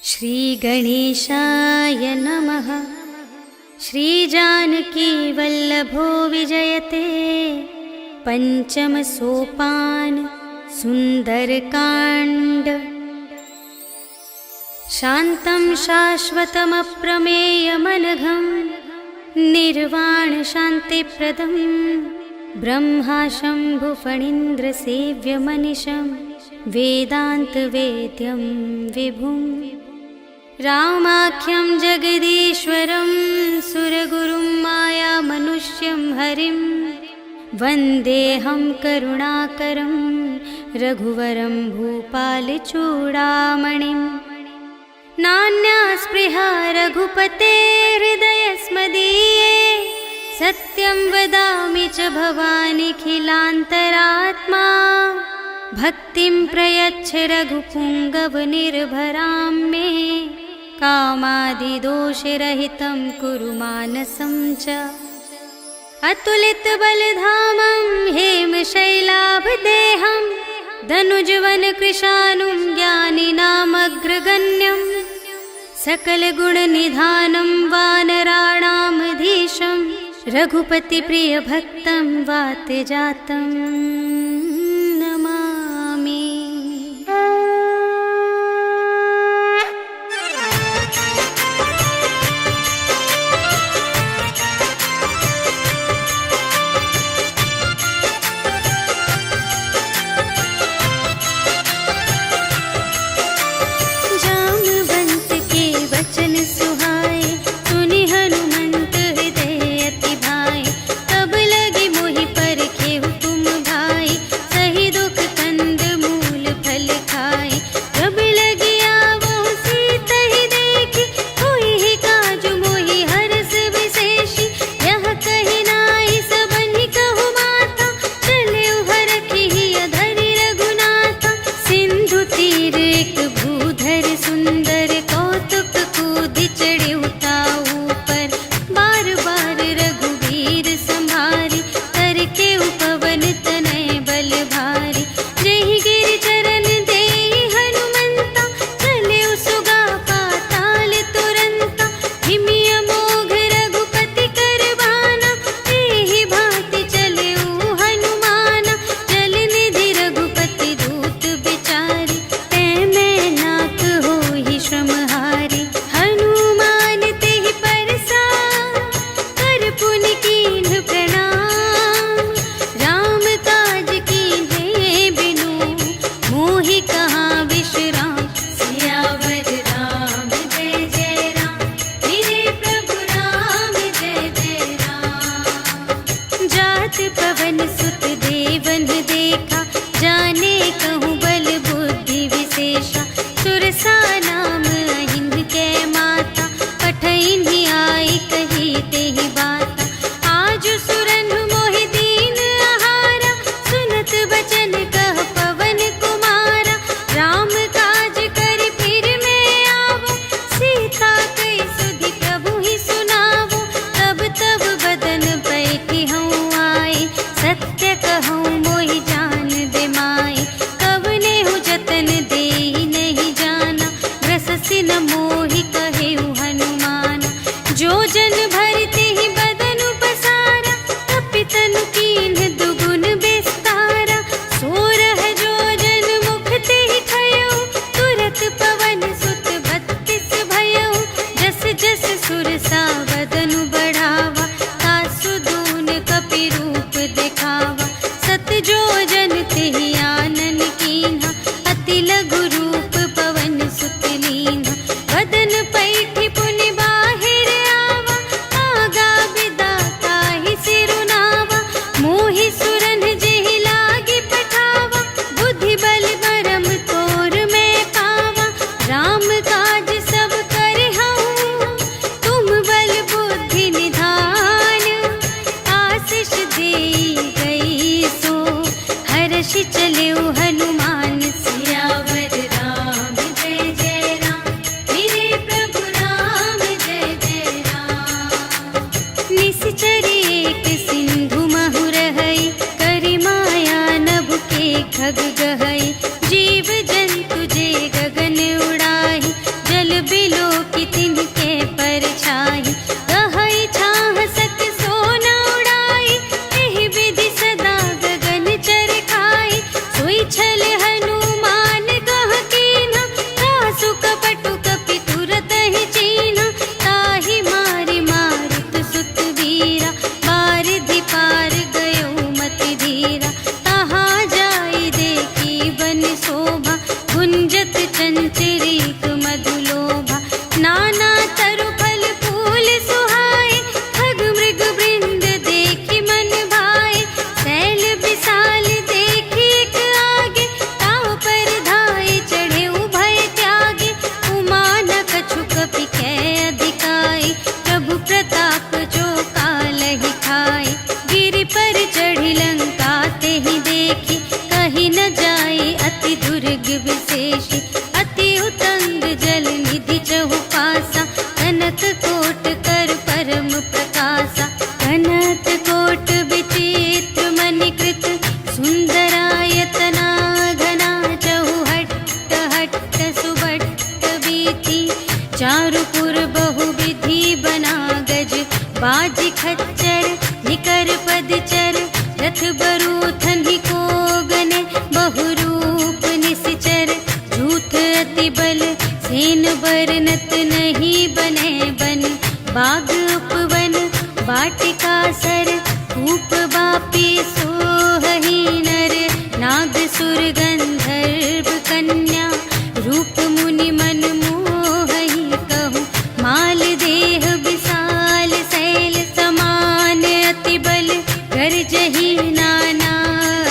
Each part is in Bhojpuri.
श्रीगणेशाय नमः। श्रीजानकी वल्लभो विजयते। पंचम सोपान सुंदरकांड। शान्तं शाश्वतमप्रमेयमनघं निर्वाण शान्तिप्रदं ब्रह्मा शम्भुफणीन्द्रसेव्यमनिशं वेदान्तवेद्यं विभुं रामाख्यं जगदीश्वरं सुरगुरुं मायामनुष्यं हरिं वन्देऽहं करुणाकरं रघुवरं भूपालचूडामणिं। नान्या स्पृहा रघुपते हृदयस्मदीये सत्यं वदामि च भवानिखिलान्तरात्मा। भक्तिं प्रयच्छ रघुपुङ्गवनिर्भरां मे कामादिदोषरहितं कुरु मानसं च। अतुलितबलधामं हेमशैलाभदेहं धनुजवनकृशानुं ज्ञानिनामग्रगण्यं सकलगुणनिधानं वानराणामधीशं रघुपतिप्रियभक्तं वातजातं नमामि। चारुपुर बहुविधि बना गज, बाजी खच्चर निकर पदचर, रथ बरूथन ही को गने, बहुरूप निश्चर, झूठ अति बल सेन बरनत नहीं बने बन, बाग उपवन वाटिका सर, कूप बापी सोहही नर, नाग सुर गंधर्व कन्या, रूप मुनि मन मोहही कहूँ, माल देह विशाल शैल समान अति बल, गर्जही नाना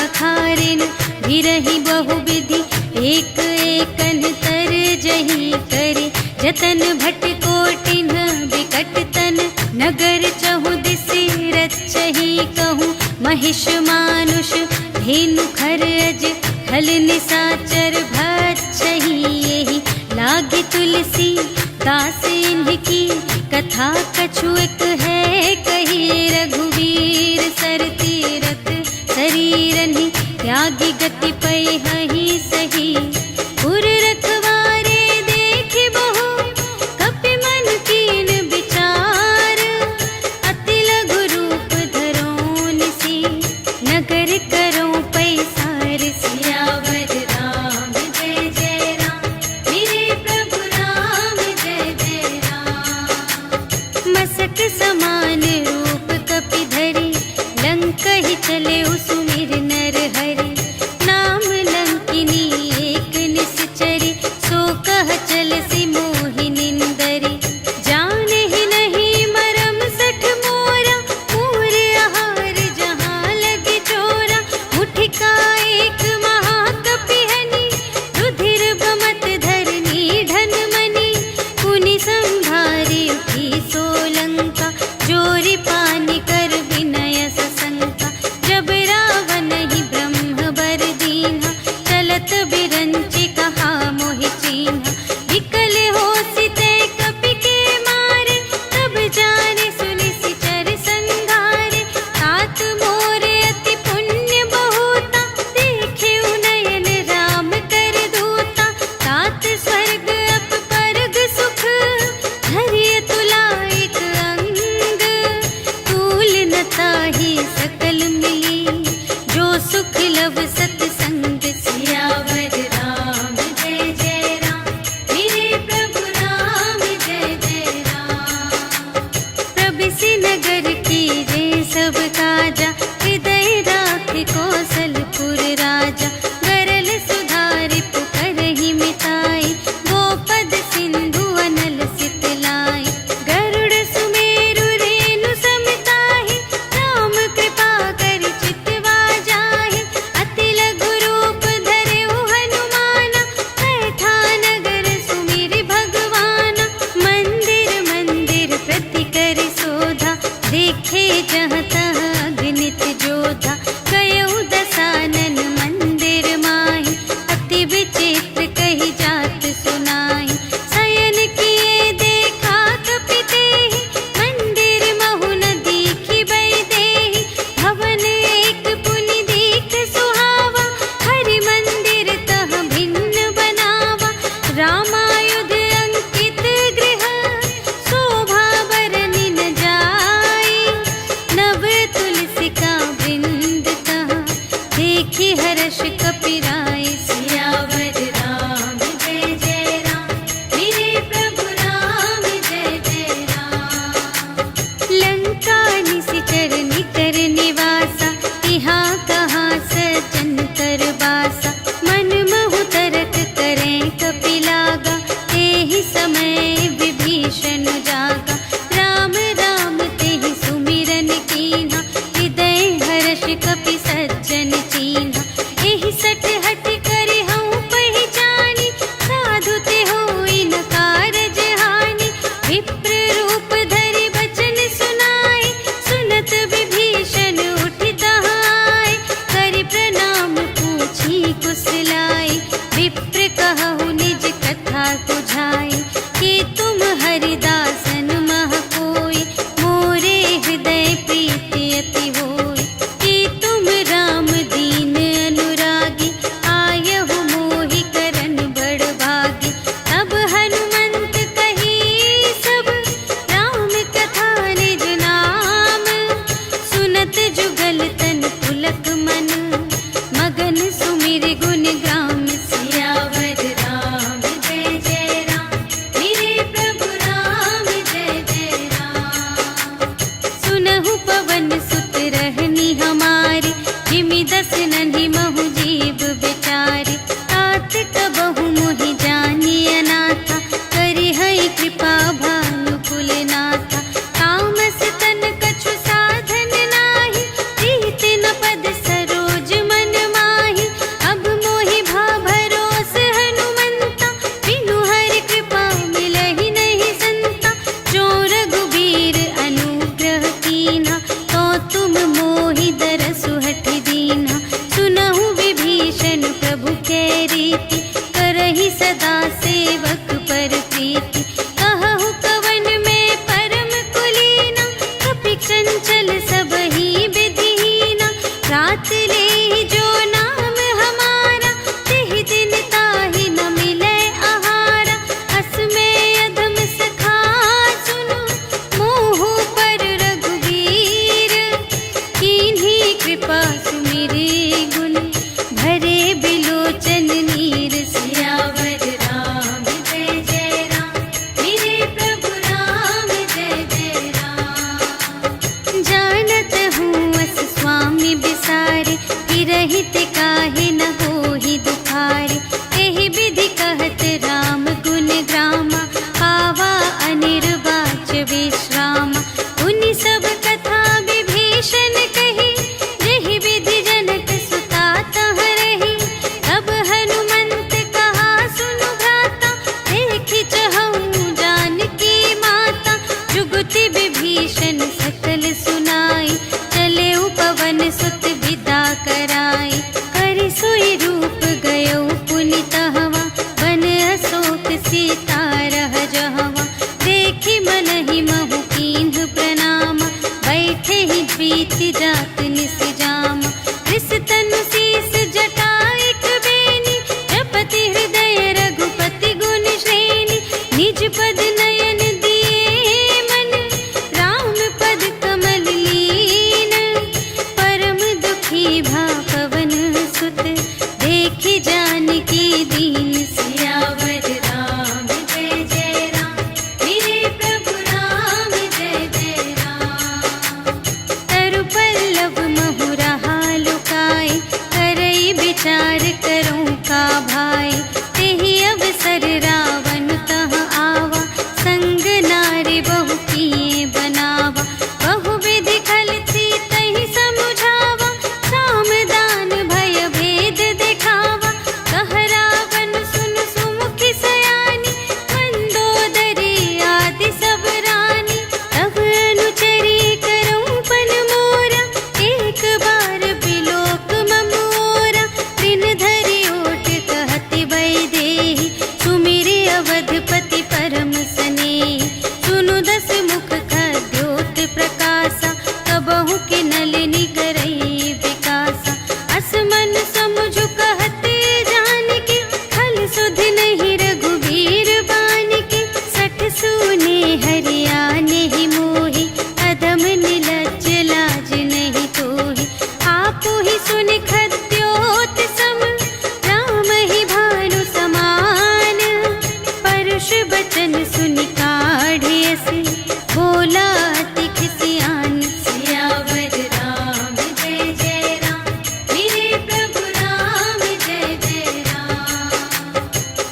अखारिन, भिरही बहुविधि एक एकन तर जही करे, जतन भट कोटिन विकट तन, नगर चहु दिसि रचही कहूँ, महिष मानुष धेनु खर अज, हल निसाचर भक्षही यही, लागे तुलसी दास इनकी, कथा कछु एक है कही, रघुवीर सर तीरथ शरीरनि, त्यागी गति पै हहि सही, पुर रखवारे देखि बहु, कपि मन कीन विचार, अति लघु रूप धरो निसी, नगर करो पैसार, सियावर राम जय जय राम, मेरे प्रभु राम जय जय राम, मसक समान रूप कपि धरि, लंक ही चले सुमिर नर हरि, नाम लंकिनी एक निश्चरी, सो कह चल सी मोहि निंदरी, जाने ही नहीं मरम सठ मोरा, पूर आहार जहाँ लगे चोरा, मुठिका एक महाकपि हनि, रुधिर बमत धरनी ढन मनि, पुनि संभारी उठी सोलंका, जोरी पानी कर विनय सशंका, जब रावण ही ब्रह्म बर दीन्हा, चलत बिरंचि कहा मोहि चीन्हा, विकल होसि ते कपि के मारे, तब जाने सुनिसि चर संघारे, तात मोरे अति पुण्य बहुता, देखे नयन राम कर दूता, तात स्वर्ग अप परग सुख, धरिय तुला एक अंग, तूल न ताहि सकल मिली, जो सुख लव सतसंग, सियावर राम जय जय राम, मेरे प्रभु राम जय जय राम, प्रभिसि नगर कीजे सब काजा, हृदय राख कौशलपुर राजा, गरल सुधारि पुकारहि मिताई, गोपद सिंधु अनल सितलाई, गरुड़ सुमेरु रेणु समताहि, राम कृपा करि चितवा जाहि, अति लघु रूप धरेउ हनुमाना, बैठा नगर सुमिरि भगवाना, मंदिर मंदिर प्रति करि शोधा, देखे जहाँ तहाँ अगणित जोधा, गयउ दसानन मंदिर माहि, अति विचित्र कही जात सुनाहि, शयन किए देखा कपि तेहि, मंदिर महु न दीखि वैदेही, भवन एक पुनि दीख सुहावा, हरि मंदिर तह भिन्न बनावा, रामायुध अंकित गृह, शोभा बरनि न जाई, नव तुलसी का वृंद तहाँ, देखि हर्ष कपिराई, सियावर राम जय जय राम, मेरे प्रभु राम जय जय राम, लंका निशिचर निकर निवासा, यहाँ कहाँ सज्जन कर बासा, मन महु तरक करें कपि लागा, तेहि समय विभीषण जागा, राम राम तेहि सुमिरन कीन्हा, हृदय हर्ष कपि सज्जन चीन्हा, एहि सठ हठ करि हऊँ पहिचानी, साधु ते होई न कारज हानि, विप्र रूप धरि बचन सुनाए, सुनत विभीषण उठि तहाँ आए, करि प्रणाम पूछी कुशलाए, विप्र कहु निज कथा बुझाई, कि तुम हरिदासन मह कोई, मोरे हृदय प्रीति अति होई, कि तुम राम दीन अनुरागी, आयहु मोहि करन बड़ भागी, तब हनुमंत कही परुष बचन सुनि काढ़े असी, बोला अति खिसियान। सियावर राम जय जय राम, मेरे प्रभु राम जय जय राम।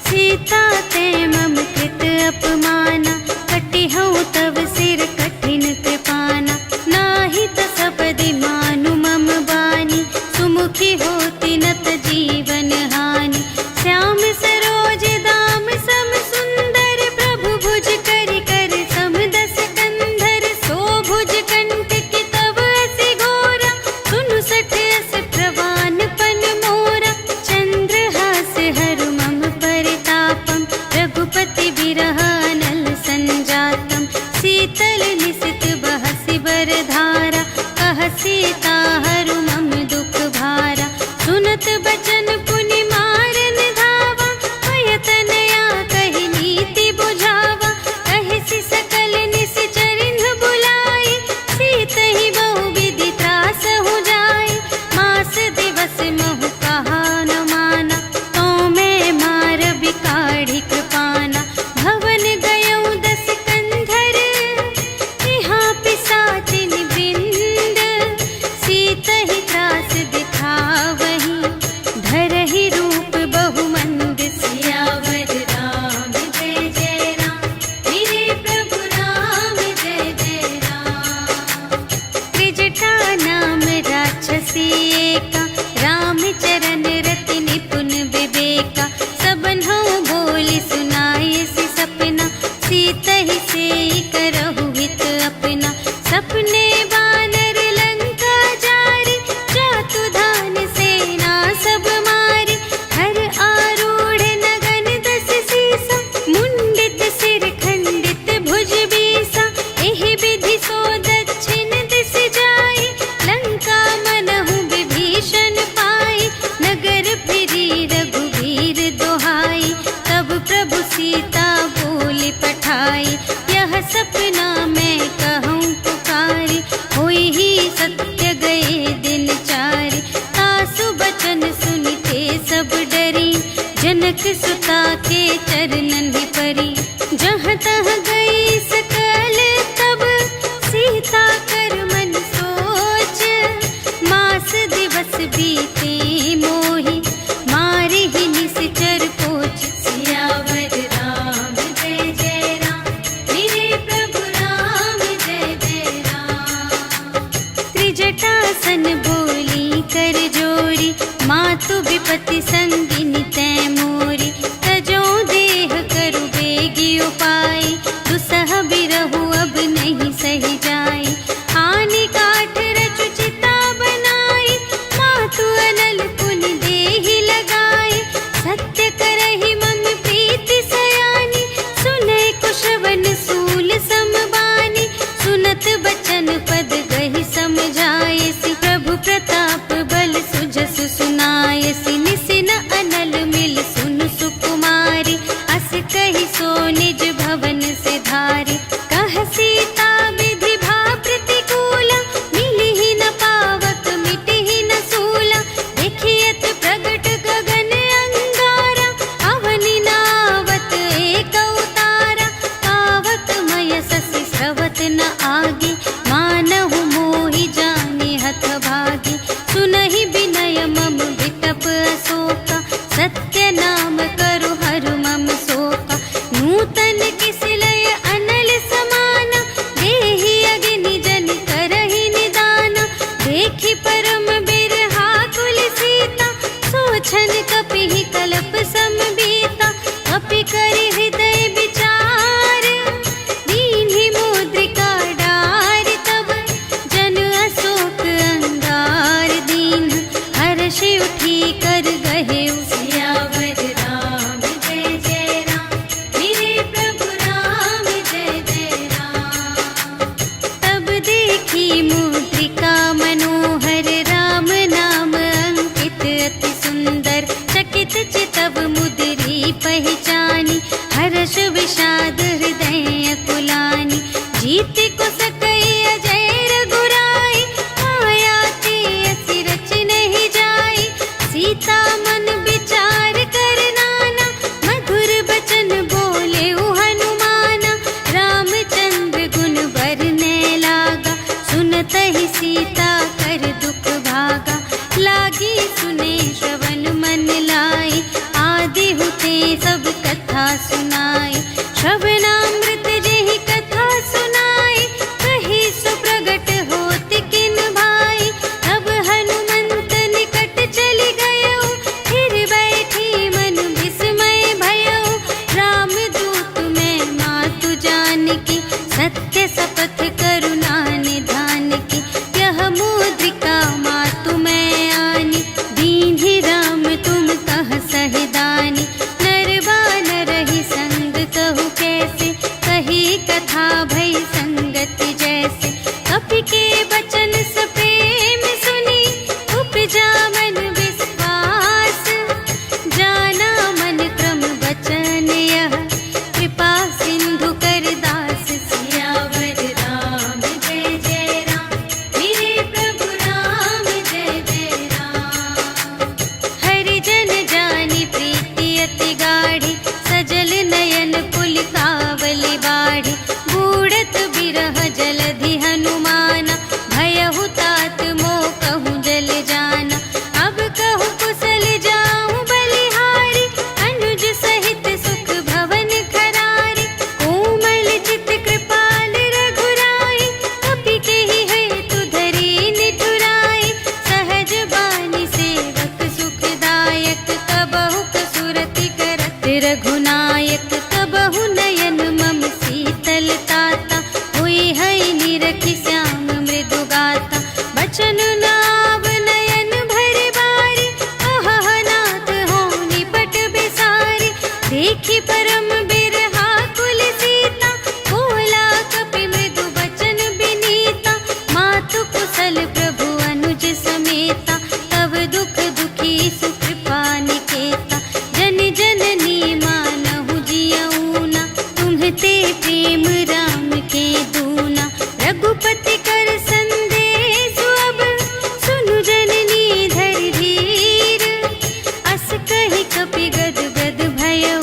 सीता ते मम कृत अपमाना, कटिहउँ तव सिर कठिन कृपाना। नाही त सपदि मानु मम बानी, सुमुखी होती नत जीवन हानि। श्याम सरोज दाम सम सुंदर, प्रभु भुज करि कर सम दस कंधर। सो भुज कंटक तब अति घोरा, सुनु सठ अस प्रवान पन मोरा। चंद्रहास हरु मम परितापम, रघुपति बिरह अनल संजातम। शीतल निसित बहसि बरधारा, कह सीता हरु मम दुख भारा। सुनत बचन पुनि मारन धावा, भय तनया कहि नीति बुझावा। कहिसि सकल निश्चरिन्ह बुलाई, सीतहि बहु विधि त्रासहु जाई। मास दिवस महु कहा न माना, तो मैं मार बिकाढ़ी कृपाना। भवन गयउँ दस कंधर, यहाँ पिसाचिन वृंद। सीतहि त्रास दिखावहीं, धरहि रूप बहुमंद। सियावर राम जय जय राम, मेरे प्रभु राम जय जय राम। त्रिजटा नाम राक्षसी एका, राम चरण रति निपुण विवेका। सबन्हु बोली सुनाए सि सपना, सीतहि सेई करहु हित अपना। सपने बानर लंका जारी, जातु धान सेना सब मारी। हर आरूढ़ नगन दस सीसा, मुंडित सिर खंडित भुज बीसा। एहि विधि सो दक्षिण दिस जाई, लंका मनहु विभीषण पाई। नगर फिरी रघुवीर दोहाई, तब प्रभु सीता बोली पठाई। यह सपना मैं कहूँ पुकारी, होई ही सत्य गए दिन चारि। तासु बचन सुनिते सब डरी, जनक सुता के चरणन ही परी। जहाँ तहाँ गई सकल तब, सीता कर मन सोच। मास दिवस बीते मोहि, मारि ही निश्चर कोच। सियावर राम जय जय राम, मेरे प्रभु राम जय जय राम। त्रिजटासन बोली कर जोरी, मातु विपति संगिनी तै मोरी। तजो देह करु बेगी उपाय, दुसह बिरहु अब नहीं सही जाई। आनि काठ रचु चिता बनाई, मातु अनल पुनि देहि लगाई। सत्य करहि मम प्रीति सयानी, सुनै कुशवन सूल समबानी। सुनत बचन पद गहि समझायसि, प्रभु प्रताप बल सुजसु सुनायसि। निसिन अनल मिल सुनु सुकुमारी, अस कहि सो निज भवन से धारी। कह सीता विधि भा प्रतिकूला, मिलिहि न पावक मिटिहि न सूला। देखियत प्रगट गगन अंगारा, अवनि नावत एक उतारा। पावक मय ससि स्रवत न आगे, मानहु मोहि जानि हथ भागी। सुनहि विनय मम विटप अशोका, सत्य नाम करु हरु मम शोका। नूतन किसिलय अनल समाना, देहि अग्नि जन करहि निदाना। देखि परम बिरहा कुल सीता, सोचन कपिहि कलप समबीता। कपि करि हृदय विचार, दीन्हि मुद्रिका डार। तब जन अशोक अंगार दीन, हर्षि उठी कर गहेउ। सियावर राम जय जय राम, मेरे प्रभु राम जय जय राम। तब देखी मुद्रिका मनोहर, राम नाम अंकित अति सुंदर। चकित चितव मुद्री पहचानी, हर्ष विषाद हृदय अकुलानी। जीत को सकई अजय रघुराई, माया ते असि रच नहीं जाई। सीता मन विचार कर नाना, मधुर बचन बोले समाये। श्रवणामृत जेहि कथा सुनाई, कही सो प्रगट होत किन भाई। तब हनुमंत निकट चली गयो, फिर बैठी मन विस्मय भयो। राम दूत मैं मातु जानकी, सत्य शपथ करुणा निधान की। यह मुद्रिका मातु मैं आनी, दीन्हि राम तुम कह सहिदानी। नर बानर ही संग कहु कैसे, कही कथा भई संगति जैसे। कपि के बचन सप्रेम सुनी, उपजा मन विश्वास। जाना मन क्रम बचन यह, कृपा सिंधु कर दास। सियावर राम जय जय राम, मेरे प्रभु राम जय जय राम। हरि जन जानी प्रीति अति गाढ़ी, सजल नयन पुलिकावली बाढ़ी। बूढ़त बिरह जलधि हनुमाना, भयहु तात मोह कहूँ जल जाना। अब कहूँ कुशल जाऊँ बलिहारी, अनुज सहित सुख भवन खरारी। कोमल चित कृपाल रघुराई, कपि केहि हेतु धरी निठुराई। सहज बानी सेवक सुखदायक, कबहु कसुरति करत रघुनायक। कबहु नयन मम शीतल ताता, हुई है निरखि श्याम मृदु गाता। बचन नाव नयन भरि बारी, अहह नाथ हों निपट बिसारी। देखि परम बिरहा कुल सीता, बोला कपि मृदु बचन बिनीता। मातु कुशल प्रभु अनुज समेता, तब दुख दुखी सुकृपा निकेता। जन जननी मानहु जियऊना, तुम्हते प्रेम राम के दूना। रघुपति कर संदेश अब, सुनु जननी धरि धीर। अस कहि कपि गद गद भयऊ,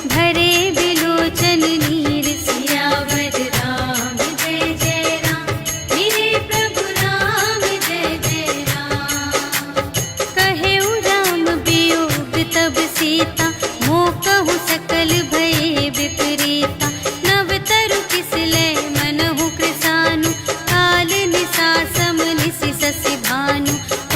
भरे बिलोचन नीर। सियावर राम जय जय राम, मेरे प्रभु राम जय जय राम। कहेउ राम वियोग तब सीता, मोह कहु सकल भये विपरीता। नव तरु किसले मनहु कृसानु, काल निसा सम निसि शशि भानु।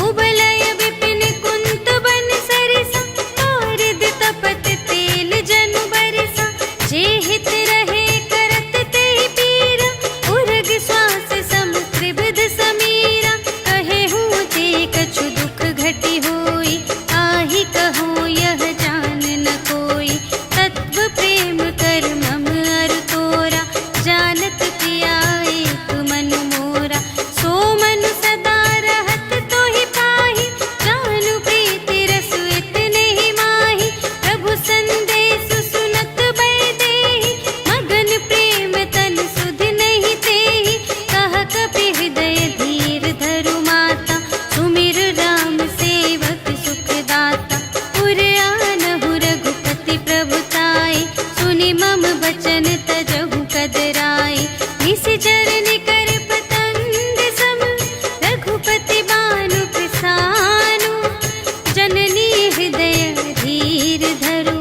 उबलय विपिन कुंत बन सरिसा, पारद तपत तेल जनु बरसा। जे हित रहे करत तेहि पीरा, उरग श्वास सम त्रिविध समीरा। कहेहु ते कछु दुख घटी होई, आहि कहो यह जान न कोई। तत्व प्रेम कर मम अरु तोरा, जानत किया एक मन मोरा। सो मनु सदा रहत तोहि पाहि, जानु प्रीति रसु इतने ही माहि। प्रभु संदेश सुनत बै देहि, मगन प्रेम तन सुध नहीं तेहि। कह कपि हृदय धीर धरु माता, सुमिर राम सेवक सुखदाता। पुर आनहु रघुपति प्रभुताई, सुनि मम बचन तजहु कदराई। निशिचर निकर पतंग सम, रघुपति बानु कृसानु। जननी हृदय धीर धरु,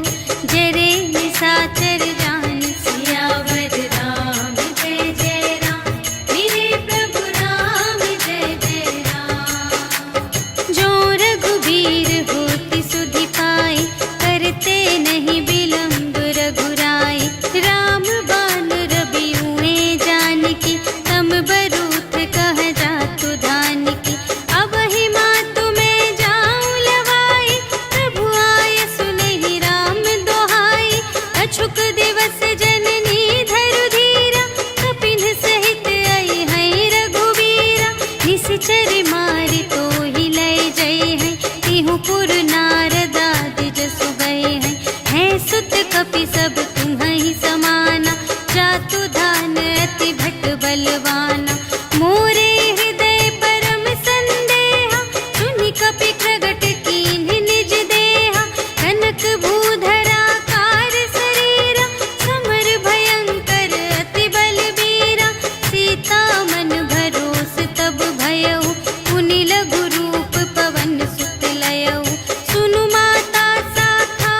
जरे निशाचर जान। सियावर राम जय जय राम, मेरे प्रभु राम जय जय राम। जो रघुबीर होति सुधि पाई, करते नहीं विलंब रघुराई। राम बान रबियुए जानकी, तम बरूथ कह जातु धानकी। अब ही मातु मैं जाऊं लवाई, प्रभु आय सुनहि राम दोहाई। अछुक दिवस जननी धरु धीरा, कपिन सहित आई है रघुबीरा। निशिचर मारि तोहि लय जय है, तिहु पुर नारद आदि जसु गए हैं। है सुत कपि सब तुम्हि समाना, जातु धान अति भट बलवाना। मोरे हृदय परम संदेहा, सुनि कपि प्रगट कीन्हि निज देहा। कनक भूधरा कार शरीरा, समर भयंकर अति बलबीरा। सीता मन भरोस तब भयउ, पुनि लघु रूप पवन सुत लयऊ। सुनु माता साखा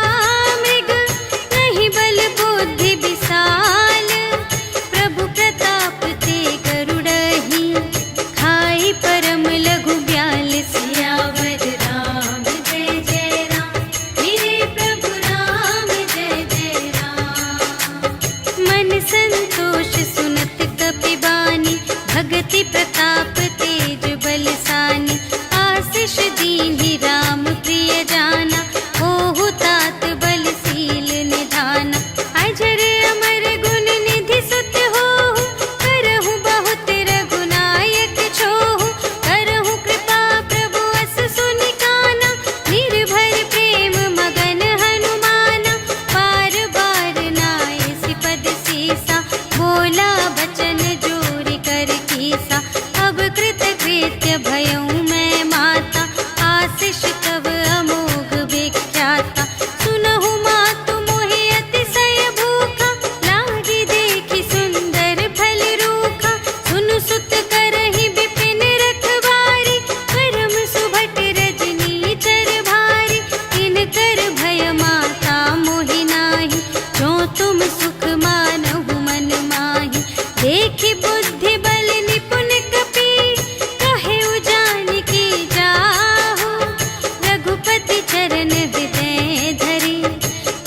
मृग, नहीं बल बोल संतोष सुनत कपिबानी, भगति प्रताप तेज बलसानी। आशीष दीन्हि राम प्रिय जाना, होहु तात बलशील निधाना। अजर अमर गुण निधि सुत होहु, करहु बहुत रघुनायक छोहु। करहु कृपा प्रभु अस सुनि काना, निर्भय प्रेम मगन हनुमाना। बार बार नाय सिपद सीसा, बोला बचन जोरि कर कीसा। अब कृत कृत्य भयउ मैं माता, आशीष तब अमोघ विख्याता। सुनहु मातु मोहि अतिशय भूखा, लागी देखि सुंदर फल रूखा। सुनु सुत करहि विपिन रखवारी, करम सुभट रजनी चर भारी। तिनकर भय माता मोहि नाही, जो तुम सुख मानहु मन माही। देखि बुद्धि बल निपुण कपि, कहेउ जानकी जाहु। रघुपति चरण हृदय धरि,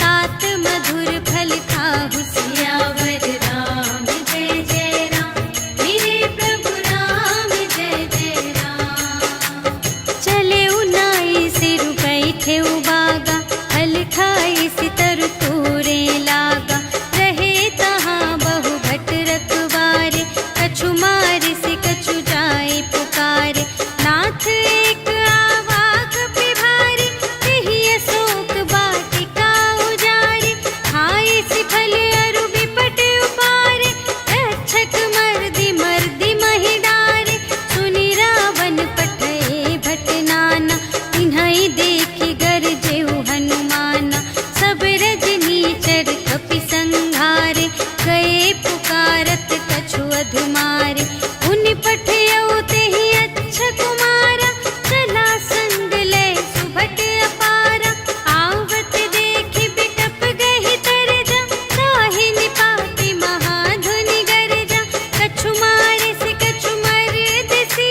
तात मधुर फल खाहु। सियावर राम जय जय राम, मेरे प्रभु राम जय जय राम। चले उनाई सिर बैठे उबागा, फल खाई सितर तोरे लागा। रहे तहाँ बहु भट रखवारे, कछु मारे से कछु जाए पुकारे। नाथ एक आवाक पिभारी, तेहि अशोक वाटिका उजारी। खाए सि फल अरु बिपट उपारे, रक्षक मर्दि मर्दि महि डारे। सुनि रावण पठए भट नाना, तिन्हइ देखि गरजेउ हनुमाना। सब रजनी चर कपि संघारे, गए पुकारत कछु अधुमारे। उनि पठयउ तेहि अच्छा कुमारा, चला संग लय सुभट अपारा। आवत देखि बिटप गहि तरजा, ताहि निपाति महाधुनि गरजा। कछु मारे से कछु मरदेसी,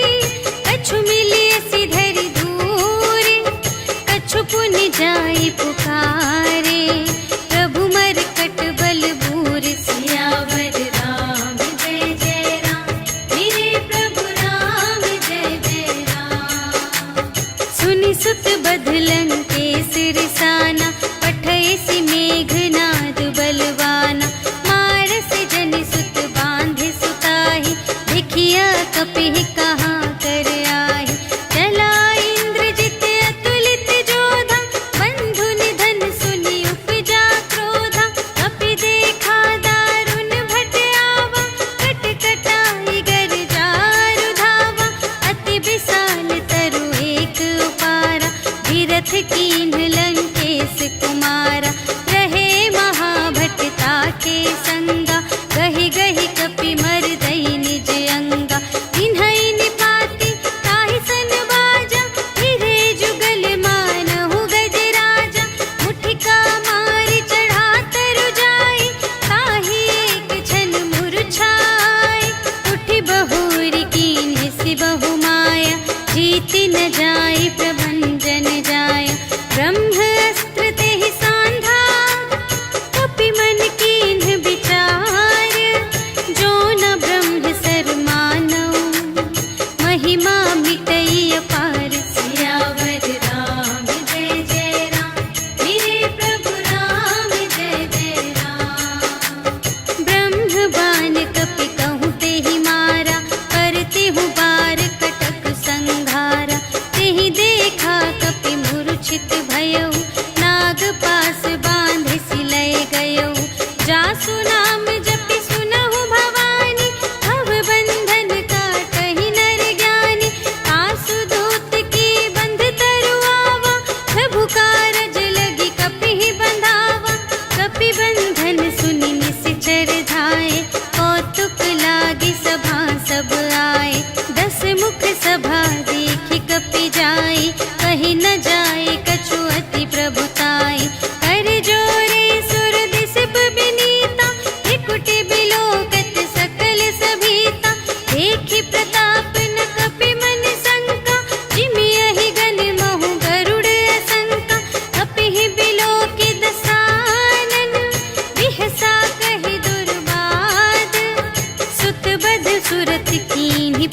कछु मिलियसि धरि दूरे। कछु पुनि जाई पुकारे, प्रभु मरकट बल बूर। सियावर राम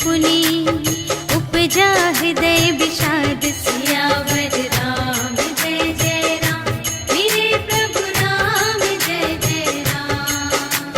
पुनि उपजा हृदय विषाद। सियावर राम जय जय राम, मेरे प्रभु राम जय जय राम।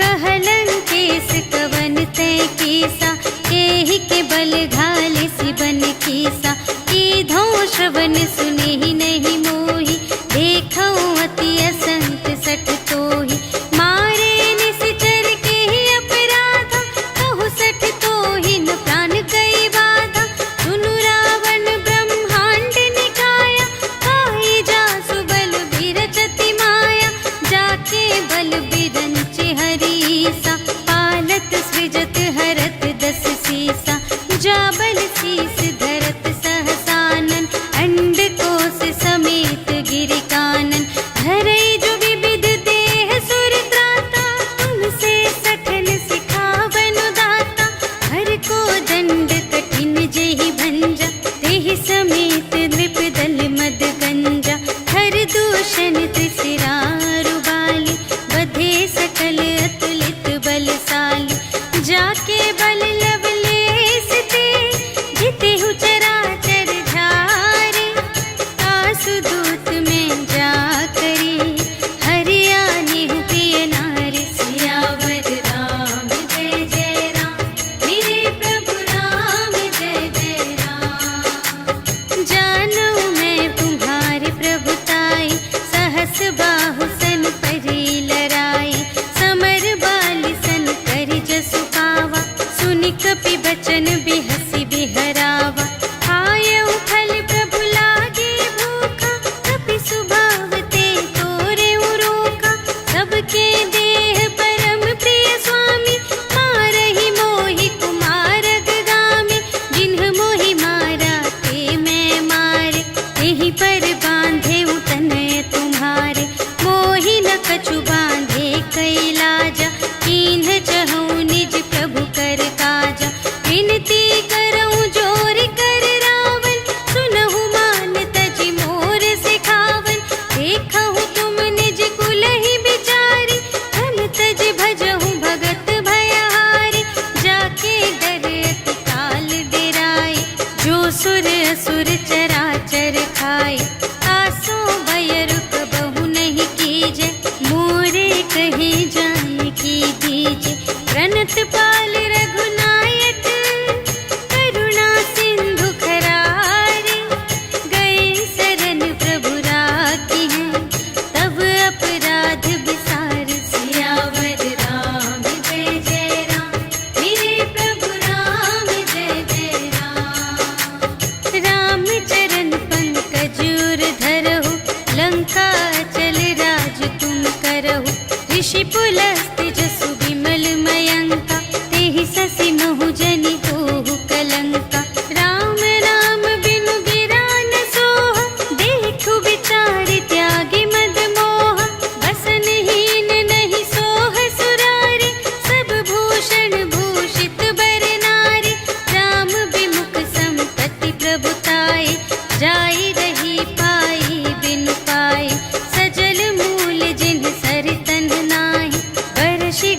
कहलन केस कवन तय केसा, एहि के बल घाले सिबन कीसा। कीधो श्रवण सुने ही नहीं मोहि, देखो अति असंत सठ तोहि। मारे निश्चर के ही अपराधा, कहु सठ तोहि न प्राण कई बाधा। सुनु रावण ब्रह्मांड निकाया, आई जासु बल बिरचति माया। जाके बल बिरंचि हरीसा, पालत सृजत हरत दस सीसा। जा बल शीस धरत सहसानन, अंड कोश समेत गिरि कानन। धरई जो विविध देह सुर त्राता, तुमसे सठन सिखावन दाता। हर को दंड कठिन जेहि भंजा, तेहि समेत नृप दल मद गंजा। हर दूषण त्रिसिरारु बाली, बधे सकल अतुलित बलशाली। जाके बल लवलेस ते, जितेहु चराचर झारे। आसु दूत में जा करे, हरियाने प्रिय नारी। सियावर राम जय जय राम, मेरे प्रभु राम जय जय राम। जानू मैं तुम्हारे प्रभुताई, सहस बाहु सन परी लराई। समर बाली सन करि जसु पावा, सुनि कपि बचन बिहसि बिहरावा। आयउ फल प्रभु लागे भूखा, कपि सुभाव ते तोरेउ रोका। सबके देह परम प्रिय स्वामी, मारहि मोहि कुमारग गामी। जिन्ह मोहि मारा ते मैं मारे, तेहि पर बांधे तनय तुम्हारे। मोहि न कछु बांधे कैलाजा, कीन्ह चहु निज प्रभु कर काजा। विनती करऊं जोर कर रावण, सुनहु मान तजि मोर सिखावन। देखहु तुम निज कुल ही बिचारी, धन तज भजहु भगत भयहारी। जाके डर अति काल डेराए, जो सुर असुर चराचर खाए। आसो भय रुक बहु नहीं कीजे, मोरे कहे जाए की दीजे। प्रणत पाल रघुनायक, करुणा सिंधु खरारे। गए शरण प्रभु राखी हैं, तब अपराध विसार। सियावर राम जय जय राम, मेरे प्रभु राम जय जय राम। राम चरण पंकज उर धरहु, लंका चल राज तुम करहु। ऋषि पुलस्त्य जसु विमल मयंका, तेहि ससि महु जनि होहु कलंका। राम नाम बिनु गिरा न सोहा, देखु विचारि त्यागी मद मोहा। बसनहीन नहीं सोह सुरारी, सब भूषण भूषित बर नारी। राम विमुख संपत्ति प्रभुताई, जाई रही पाई बिनु पाई। सजल मूल जिन्ह सर तन नाही, बरषि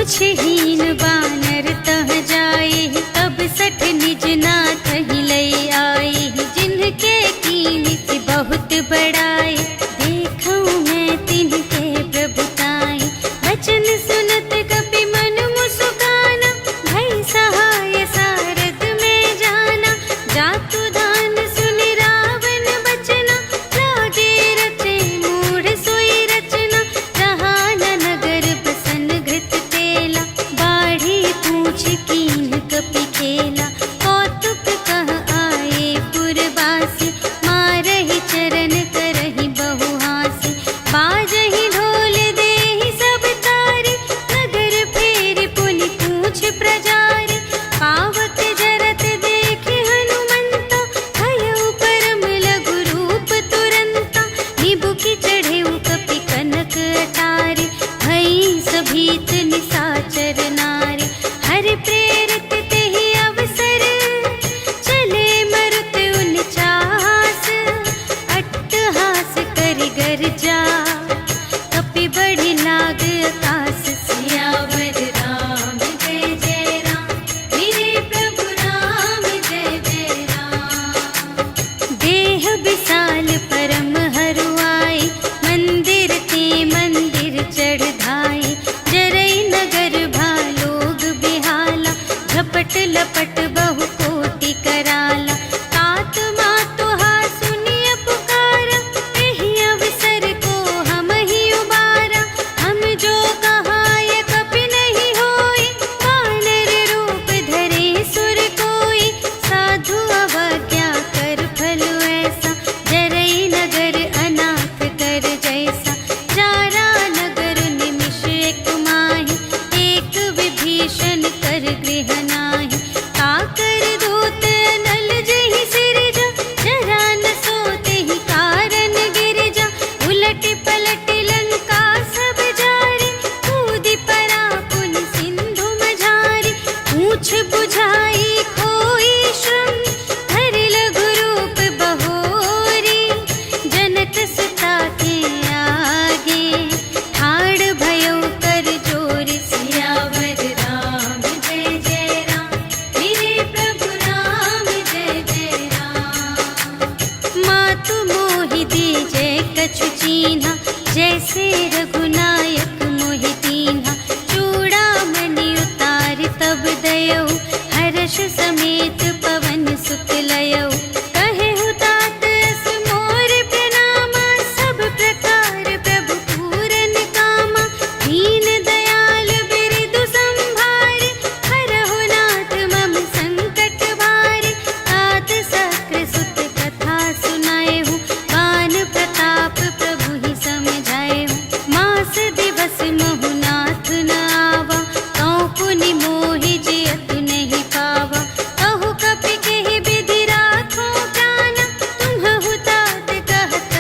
पूछहीन बानर तह जाए, तब सठ निज नाथ ही लई आए। जिनके कीमत बहुत बड़ाए, देखूं मैं तिनके प्रभुताई। वचन सुनत कपि मन मुस्काना, भई सहाय सारद में जाना। जातु दान सुनि रावण बचना, लागे रचे मूढ़ सोई रचना। जहान नगर बसन घृत तेला, बाढ़ी पूछ कीन कपि खेला। कौतुक कह आए पुरवासी, मारहि चरण करहि बहु हासी। बाजहि ढोल देहि सब तारी, नगर फेरि पुनि पूछ प्रजारी। पावक जरत देखि हनुमंता, भयउ परम लघु रूप तुरंता। निबुकि चढ़ेउ कपि कनक अटारी, भई सभीत निसाचर नारी। हरि प्रेरित तेहि अवसर, चले मरुत उनचास। अट्टहास करि गर्जा, कपि बढ़ि लाग आकाश। सियावर राम जय जय राम, मेरे प्रभु राम जय जय राम। देह विशाल परम हरुआई, मंदिर ते मंदिर चढ़ धाई। जरई नगर भालोग बिहाला, झपट लपट बहु कोटि कराला। तात मातु हा सुनिय पुकारा, एहि अवसर को हम ही उबारा। हम जो कहाय कपि नहीं होई, वानर रूप धरे सुर कोई। साधु अवज्ञा कर फल ऐसा, जरई नगर अनाथ कर जैसा। जारा नगर निमिष एक माहि, एक विभीषण कर गृह नाही। काकर दूत नल जहि सिरजा, जरा न सोतेहि कारण गिरजा। उलटि पलटि लंका सब जारी, कूदि परा पुनि सिंधु मझारी। पूछ बुझाई खोई श्रम, धरि लघु रूप बहोरी। जनक सुता के आगे, ठाड़ भयउ कर जोरी। सियावर राम जय जय राम, मेरे प्रभु राम जय जय राम। मातु मोहि दीजे कछु चीन्हा, जैसे रघुनायक मोहि दीन्हा। चूड़ामणि उतारि तब दयौ, हर्ष समेत पवन सुत लयौ। कहेहु तात अस मोर प्रणामा, सब प्रकार प्रभु पूरन कामा। दीन दयाल बिरदु संभारि, हरहु नाथ मम संकट भारी। तात सक्र सुत कथा सुनाएहु, बान प्रताप प्रभु ही समझाएहु। मास दिवस महु नाथ न आवा, तौ पुनि मोहि जियतु नहीं पावा। कहु कपि केहि विधि राखो प्राणा, तुम्हहु तात कहत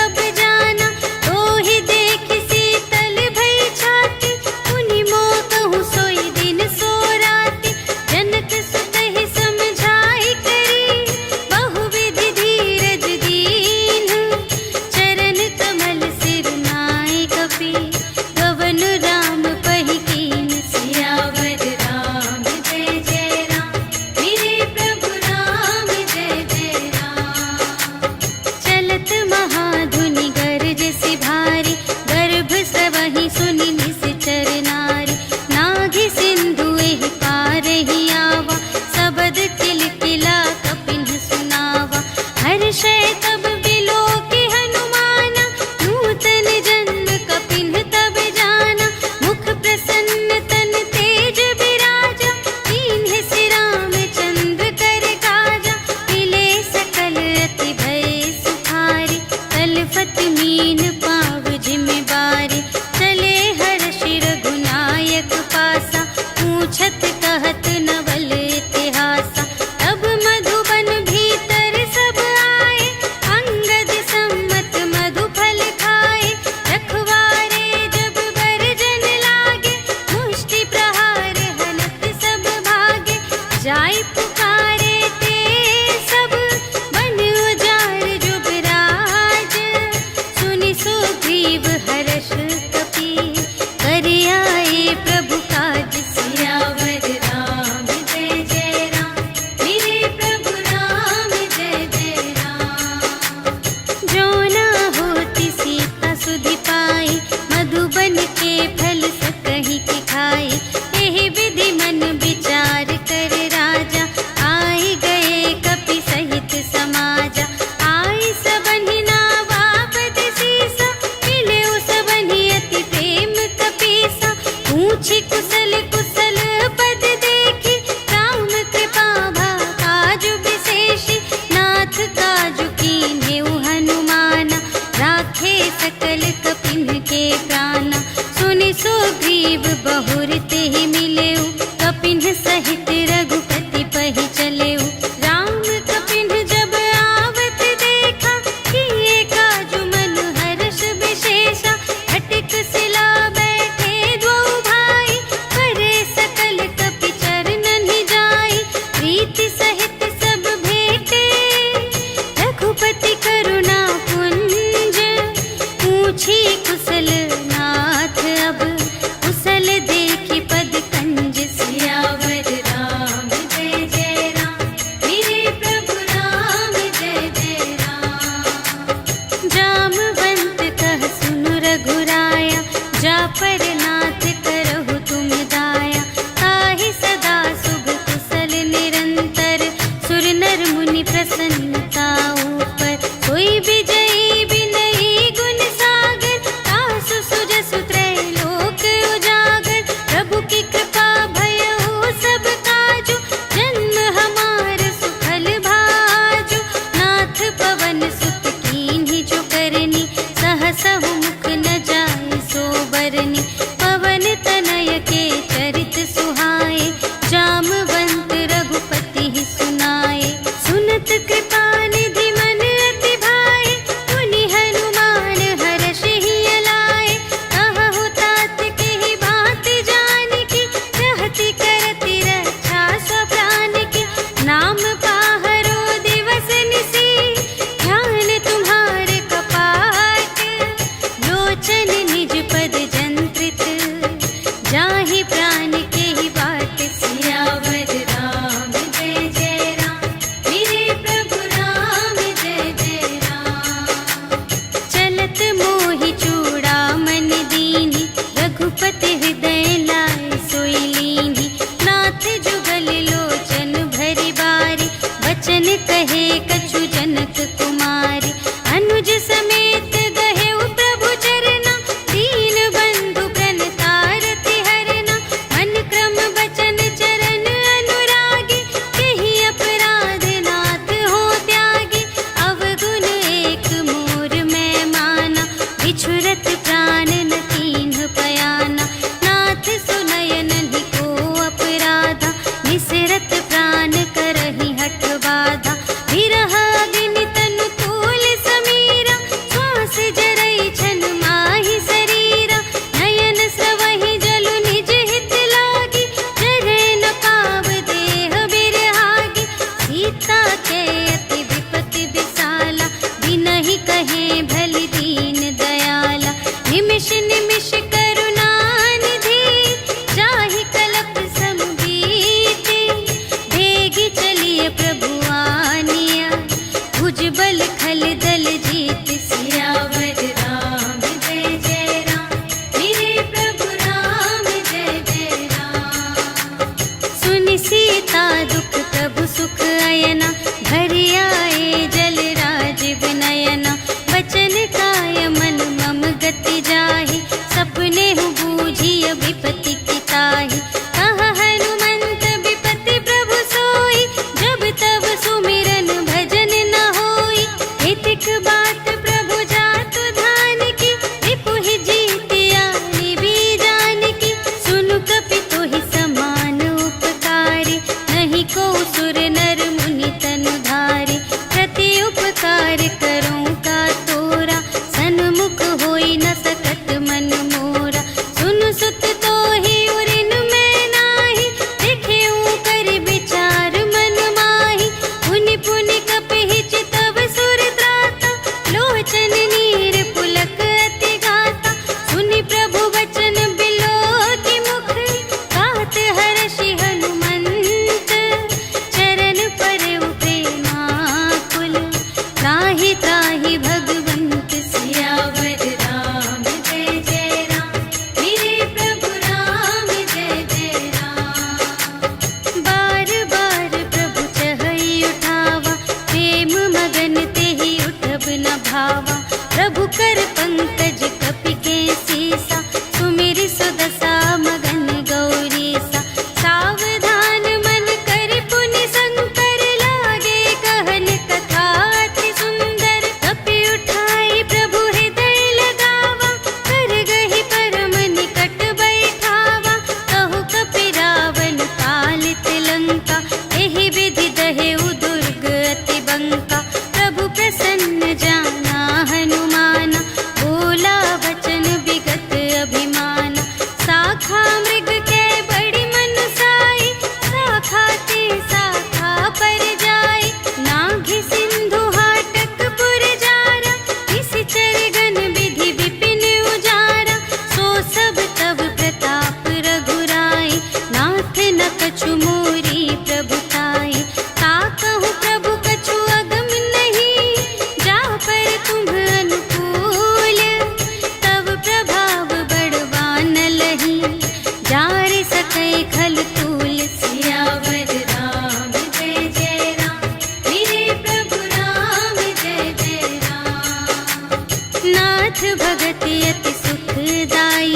अब जाना। तोहि देखि शीतल भई छाती, पुनि मोह कहूँ सोई दिन सो राति। जनक सुतहि समझाई करी, बहुविधि धीरज दीन्ह। चरण कमल सिर नाई कपि, गवन राम पहि कीन। सियावर राम जय जय राम, मेरे प्रभु राम जय जय राम। चलत महाधुनि गरजसि भारी, गर्भ स्रवहि सुनि निश्चर नारी। नाघि सिंधु एहि पारहि आवा, सबद किलकिला कपिन्ह सुनावा। हर्षै तब बिलोकि हनुमाना, नूतन जन्म कपिन्ह तब जाना। मुख प्रसन्न तन तेज बिराजा, कीन्हे सि रामचंद्र कर काजा। मिले सकल अति भय सुखारी, तलफत मीन पाव जिमि बारी। चले हर्षि रघुनायक पासा, पूछत कहत नवल इतिहासा। तब मधुबन भीतर सब आए, अंगद सम्मत मधु फल खाए। रखवारे जब बरजन लागे, मुष्टि प्रहार हनत सब भागे। जाय पुकारे ते सब, बन उजाड़ जुबराज। सुनि सुग्रीव हर्ष कपि, करि आए प्रभु काज। बुझाई। यही विधि मन विचार कर राजा, आई गए कपि सहित समाजा। आई सबनि नावा पद सीसा, मिले सबनि अति प्रेम कपीसा। पूछी कुशल कुशल पद देखी, राम कृपा भा काजु विशेषी। नाथ काजु कीन्हेउ हनुमाना, राखे सकल कपिन के प्राणा। सुनि सुग्रीव बहुर तेहि मिलेउ, कपिन सहित रघुपति पहि चलेउ। राम कपिन जब आवत देखा, किए काजु मन हर्ष विशेषा। हटिक सिला बैठे द्वौ भाई, करे सकल कपि चरणनि जाई। प्रीति सहित सब भेटे, रघुपति करुणा पुंज। पूछी कुशल नाथ अब, कुशल देखी पद कंज। सियावर राम जय जय राम, मेरे प्रभु राम जय जय राम। जामवंत कह सुनु रघुराया, जा पर नाथ करहु तुम दाया। ताहि सदा शुभ कुशल निरंतर, सुर नर मुनि प्रसन्नता ऊपर। सोई विजयी विनयी गुण सागर, तासु सुजसु त्रैलोक उजागर। प्रभु की कृपा भयउ सब काजु, जन्म हमार सुफल भाजु। नाथ पवन सुत कीन्हि जो करनी, सहसहु मुख न जाय सो बरनी। पवन तनय के चरित सुहाए, जामवंत रघुपति ही सुनाए। सुनत कृपा निधि मन अति भाए, मुनि हनुमान हर्षि अलाए। कहहु तात केहि बात जानकी, रहति करति रक्षा स्व प्राण की। नाम पाहरो दिवस निसी, ध्यान तुम्हारे कपाट। लोचन निज पद जंत्रित, जाहि प्राण केहि बाट। सियावर राम जय जय राम, मेरे प्रभु राम जय जय राम। चलत मोहि चूड़ामणि दीन्हि, रघुपति हृदय लाय सोई लीन्हि। नाथ जुगल लोचन भरि बारी, वचन कहे कछु जनक कुमारी। अनुज समेत गहेउ प्रभु चरना, दीन बंधु प्रणतारति हरना। मन क्रम बचन चरण अनुरागी, केहि अपराध नाथ हो त्यागी। अवगुण एक मोर मैं माना, बिछुरत प्राण न कीन्ह पयाना। नाथ सुनय नहि को अपराधा, निसरत प्राण करहि हठ बाधा। विरह अग्नि तनु तूल समीरा, श्वास जरई छन माहि शरीरा। नयन स्रवहि जलु निज हित लागी, जरै न पाव देह बिरहागी। सीता के अति विपति विसाला, बिनहि कहे भलि दीन दयाला। निमिष निमिष करुणा निधि, जाहि कलप सम बीति। भेगी चलिए प्रभु आनिया, भुजबल खल दल जीत। सियावर राम जय जय राम, मेरे प्रभु राम जय जय राम। सुनि सीता दुख प्रभु सुख अयना, भरि आए जल राज विनयना। वचन काय मन मम गति जाहि, सपने हु बूझिय विपति की ताहि। कह हनुमंत विपति प्रभु सोई, जब तब सुमिरन भजन न होई। हितिक बात प्रभु जातु धान की, रिपुहि जीतिया निभि जानकी। सुनु कपि तोहि समान उपकारी, नहीं को सुर नर मुनि तनु धारी। प्रति उपकार करूं का तोरा, सन्मुख होई न सकत मन मोरा। सुनु सुत तोहि उरिन में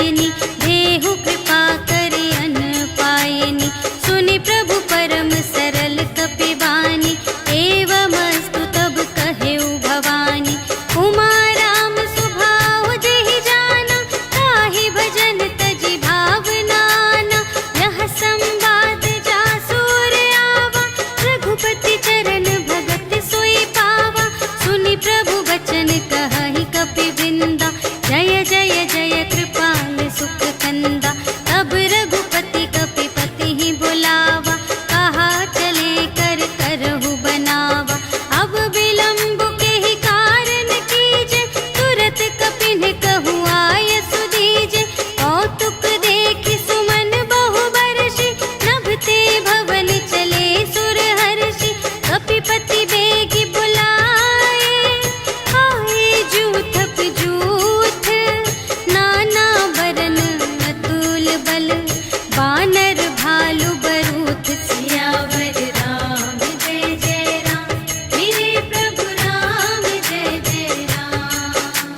दायिनी, देहु कृपा करि अन्न पायिनी। सुनि प्रभु परम सरल कपिवानी, एवमस्तु तब कहेउ भवानी। उमा राम स्वभाव जेहि जाना, ताहि भजन तजि भावनाना। यह संवाद जासुर आवा, रघुपति चरण भगत सोई पावा। सुनि प्रभु वचन कहहि कपिवृंदा, जय जय जय कृपाल सुख कंदा। तब रघुपति कपिपति ही बुलावा, कहा चले कर करहु बनावा। अब विलंब के ही कारण कीजे, तुरत कपिन कहु आय सुदीजे। कौतुक देखि सुमन बहु बरषि, नभते भवन चले सुर हर्षि। कपिपति बेगी बुलाए, आए जूथप जूथ। नाना बरन अतुल बल, बानर भालु बरूथ। सियावर राम जय जय राम, मेरे प्रभु राम जय जय राम।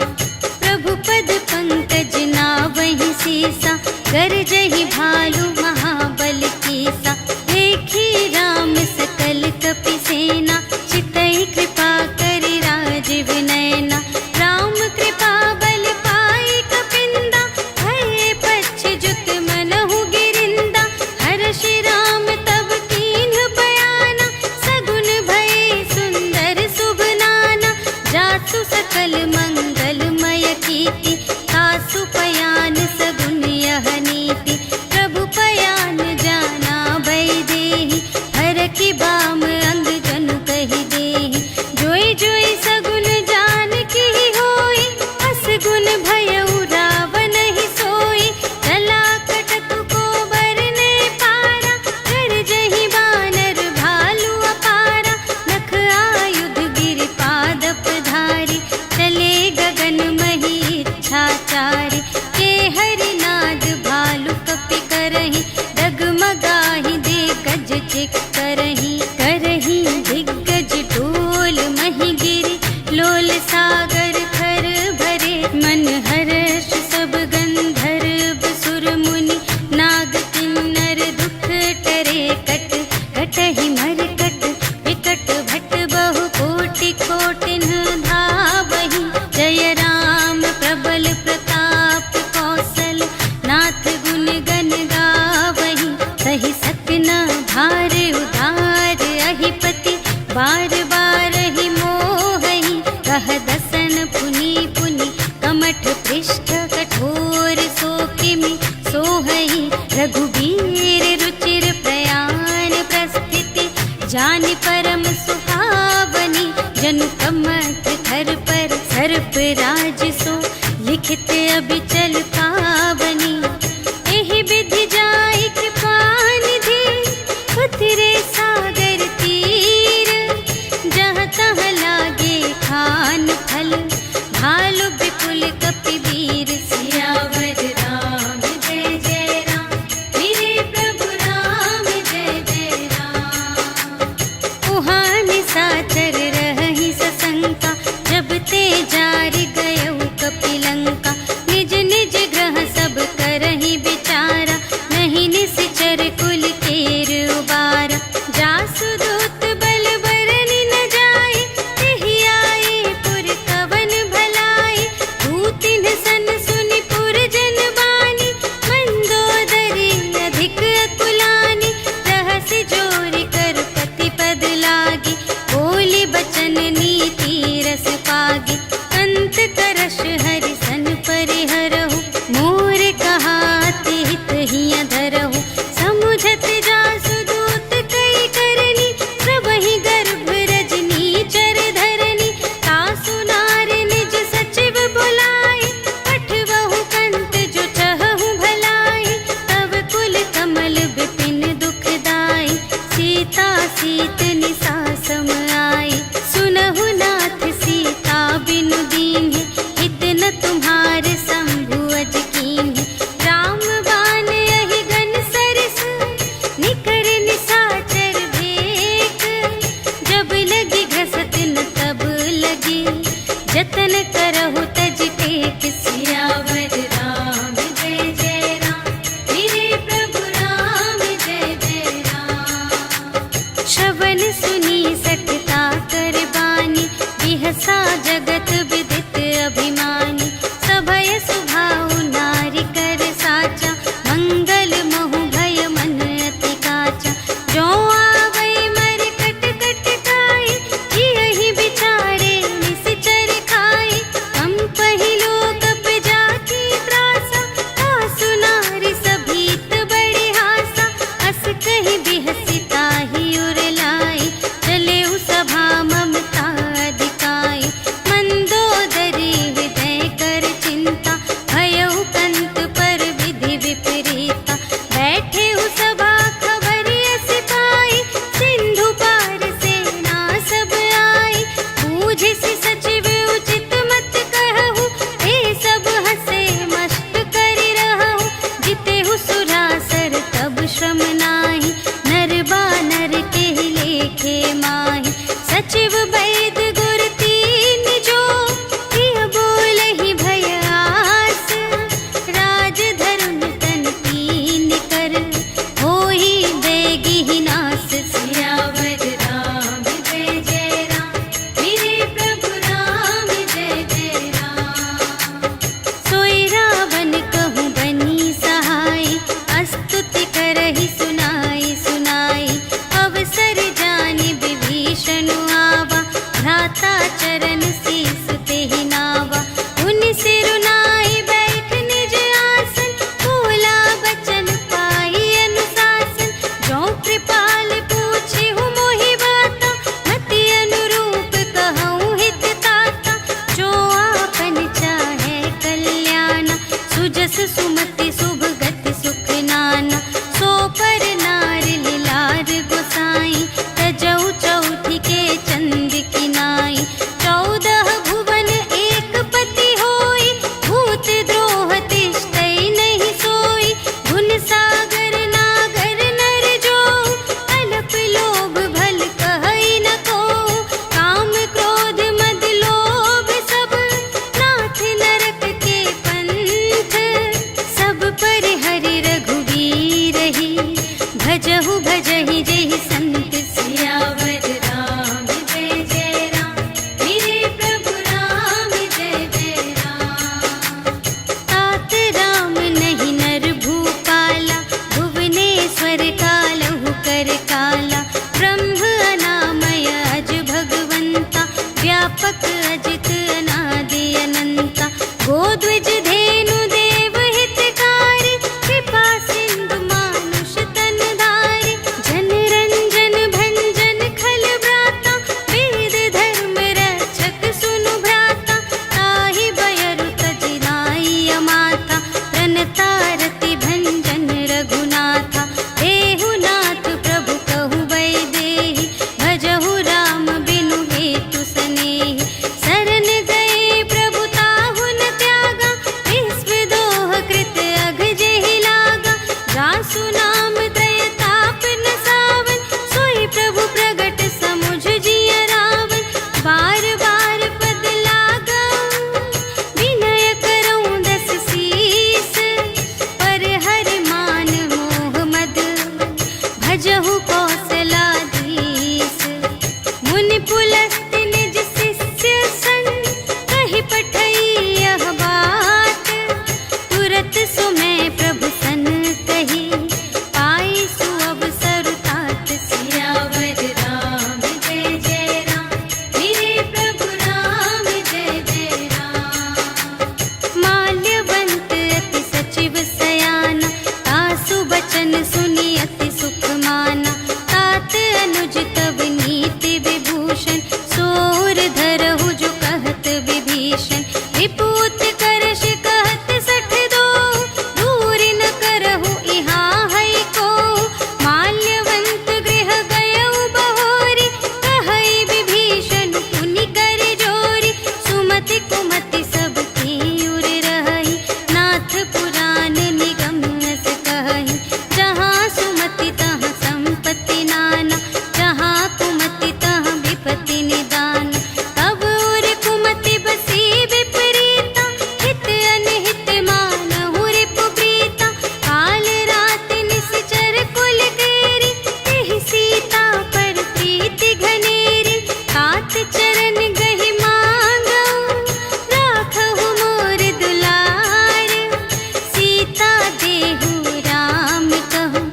प्रभु पद पंकज नावहि सीसा, गरजहि भालु महाबल कीसा। देखी राम सकल कपि सेना, चितई कृपा करि राजीव नयना। राम कृपा बल पाई कपिंदा, भये पच्छिजुत मनहु गिरिंदा। हर्षि राम तब कीन्ह बयाना, सगुन भये सुंदर शुभ नाना। जासु सकल मंगलमय कीर्ति, तासु पयान सगुन यह नीति। प्रभु पयान जाना भय देहि, हरखि बाम अंग जनु कहि देहि। जोई जोई सगुन जान की होई, असगुन भयउ रावण ही सोई। चला कटक को बरने पारा, गरजहि बानर भालु अपारा। नख आयुध गिर पादप धारी, चले गगन मही इच्छाचारी। के हरिनाद भालु कपि करहि, डगमगाहि दे गज चिक करहि। करहि दिग्गज ढोल महि गिरि, लोल सागर खर भरे। मन हर्ष सब गंधर्व सुर मुनि, नाग किन्नर दुख टरे। कट कटहि मरकट, विकट भट बहु कोटि कोटिन धावहि। जय राम प्रबल प्रताप कौशल, नाथ गुण गण गावहि। सहि सकना भार उधार अहिपति, बार बार ही मोहहि। कह दसन पुनि पुनि, कमठ पृष्ठ कठोर सो किमि सोहहि। रघुबीर रुचिर प्रयाण प्रस्थिति, जानि परम सुहावनी। जनु कमठ धर पर सर्प राज सो, लिखित अबिचल पावनी। एहि विधि जाई कृपा निधि, उतरे सागर तीर। जहाँ तहाँ लागे खान फल, भालु विपुल कपिवीर। सियावर राम जय जय राम, मेरे प्रभु राम जय जय राम। उहाँ निशाचर रहहि सशंका, जब ते जारि गयउ कपिलंका। निज निज ग्रह सब करहि विचारा, नहीं निश्चर कुल केर उबारा। जासु दूत बल बरनि न जाए, तेहि आए पुर कवन भलाए। दूतिन सन सुनि पुर जन बानी, मंदोदरी अधिक अकुलानी। रहसि जोरि कर पति पद लागी, बोली बचन नीति रस पागी। अंत करश हरि सन परिहरहु, मोर कहाति हित हिय धरहु। समुझत जासु दूत कई करनी, प्रभहि गर्भ रजनी चर धरनी। तासु नार निज सचिव बुलाए, पठवहु कंत जो चहहु भलाए। तब कुल कमल विपिन दुखदाई, सीता सीत निसा सम आई। सुनहु नाथ सीता बिनु दीन्हि, हित न तुम्हारे शंभु अज कीन्हि। राम बाण यहि गन सरस, भजहु भजहि जेहि संत सियावर राम जय जय राम, मेरे प्रभु राम जय जय राम। तात राम नहीं नर भूपाला, भुवनेश्वर कालहु कर काला। ब्रह्म अनामय अज भगवंता, व्यापक अजित अनादि अनंता। गोद्विज धेनु देव हितकारी, कृपा सिंधु मानुष तन धारी। जन रंजन भंजन खल व्राता, वेद धर्म रक्षक सुनु भ्राता। ताहि बयरु तजि नाई अमाता, प्रणतारति भंजन रघुनाथा। देहु नाथ प्रभु कहु वैदेही, भजहु राम बिनु हेतु सनेही। शरण गए प्रभु ताहु न त्यागा, विश्व दोह कृत अघ जेहि लागा। जासु नाम त्रय ताप न सावन, सोई प्रभु प्रगट समुझ जिय रावण। बार बार पद लागऊं, विनय करऊं दस सीस। पर हरि मान मोह मद, भजहु कौशलाधीश। मुनि पुलस्त निज शिष्य संग, कहि पठई यह बात। तुरत सुमय प्रभु सन कही, पाई सुअवसर तात। सियावर राम जय जय राम, मेरे प्रभु राम जय जय राम। माल्यवंत अति सचिव सयाना, तासु बचन सुनि अति सुख माना। तात अनुज तब नीति विभूषण, सोर धरहु जो कहत विभीषण। विपूत करश कहत सठ दो, दूरि न करहु इहाँ है को। माल्यवंत गृह गयउ बहोरी, कहई विभीषण पुनि कर जोरी। सुमति कुमति सब की उर रहई, नाथ पुराण निगम अस कहई। जहाँ सुमति तहाँ संपत्ति नाना, जहाँ कुमति तहाँ विपत्ति निदान। तब उर कुमति बसी विपरीता, हित अनहित मानहु रिपु प्रीता। काल रात निश्चर कुल केरी, तेहि सीता पर प्रीति घनेरी। तात चरण गहि मांगऊं, राखहु मोर दुलार। सीता देहु राम कहूँ,